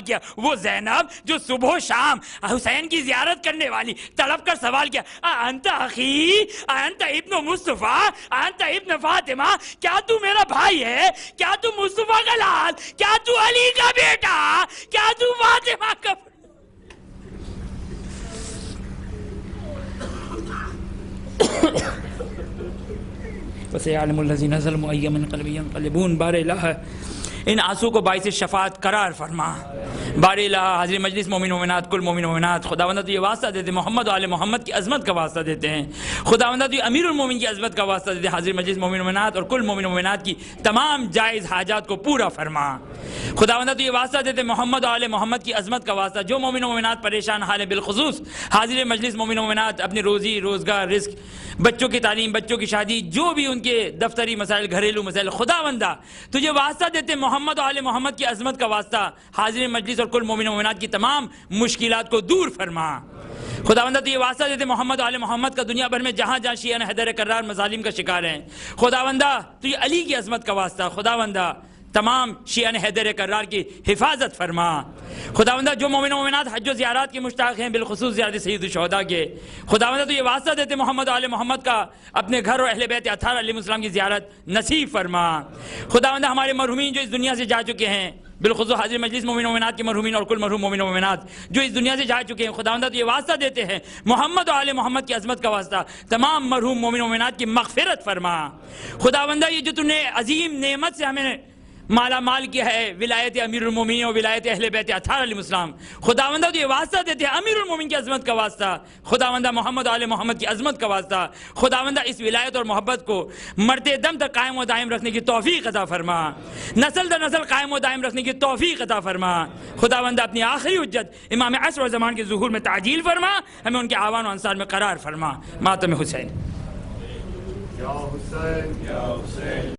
کیا وہ زینب جو صبح و شام حسین کی زیارت کرنے والی، تڑپ کر سوال کیا، انت اخی انت ابن مصطفیٰ انت ابن فاطمہ، کیا تو میرا بھائی ہے، کیا تو مصطفیٰ کا لال، کیا تو علی کا بیٹا، کیا تو فاطمہ کا؟ وَسَيَعْلَمُ الَّذِينَ ظَلَمُوا أَيَّ مُنْقَلَبٍ يَنقَلِبُونَ بار الہ ان آنسو کو باعث شفاعت قرار فرما، بار الہ حاضر مجلس مومن مومنات، کل مومن مومنات، خداوندہ تو یہ واسطہ دیتے محمد و آل محمد کی عظمت کا واسطہ دیتے ہیں، خداوندہ تو یہ امیر المومن کی عظمت کا واسطہ دیتے ہیں، حاضر مجلس مومن مومنات اور کل مومن مومنات کی تمام جائز حاجات کو پورا فرما، خداوندہ تو یہ واسطہ دیتے محمد و آل محمد کی عظمت کا واسطہ، جو مومن مومنات پریشان حال بالخصوص حاضر مجلس مومن مومنات اپنی روزی روزگار رزق، بچوں کی تعلیم، بچوں کی شادی، جو بھی ان کے دفتری مسائل، گھریلو مسائل، خداوندہ تجھے واسطہ دیتے محمد و آل محمد کی عظمت کا واسطہ، حاضر مجلس اور کل مومن مومنات کی تمام مشکلات کو دور فرما، خداوندہ تو یہ واسطہ دیتے محمد و آل محمد کا دنیا بھر میں جہاں جہاں شیعہ حیدر کرار مظالم کا شکار ہیں، خداوندہ تو یہ علی کی عظمت کا واسطہ، خداوندہ تمام شیعہ حیدر کرار کی حفاظت فرما، خداوندہ جو مومن و مومنات حج و زیارات کے مشتاق ہیں، بالخصوص زیارت سید الشہداء کے، خداوندہ تو یہ واسطہ دیتے محمد و آل محمد کا اپنے گھر اور اہل بیت اطہار علیہ السلام کی زیارت نصیب فرما، خداوندہ ہمارے مرحومین جو اس دنیا سے جا چکے ہیں، بالخصوص حاضر مجلس مومن مومنات کے مرحومین اور کل مرحوم مومن مومنات جو اس دنیا سے جا چکے ہیں، خداوندہ تو یہ واسطہ دیتے ہیں محمد و آل محمد کی عظمت کا واسطہ، تمام مرحوم مومن مومنات کی مغفرت فرما، خداوندہ یہ جو تو نے عظیم نعمت سے ہمیں مالا مال کیا ہے، ولایت امیر المومنین اور ولایت اہل بیت اطہار علیہ السلام، خداوندہ تو یہ واسطہ دیتے ہیں امیر المومنین کی عظمت کا واسطہ، خداوندہ محمد و آل محمد کی عظمت کا واسطہ، خداوندہ اس ولایت اور محبت کو مرتے دم تک قائم و دائم رکھنے کی توفیق عطا فرما، نسل در نسل قائم و دائم رکھنے کی توفیق عطا فرما، خداوندہ اپنی آخری حجت امام عصر و زمان کے ظہور میں تعجیل فرما، ہمیں ان کے اعوان و انصار میں قرار فرما، ماتم حسین۔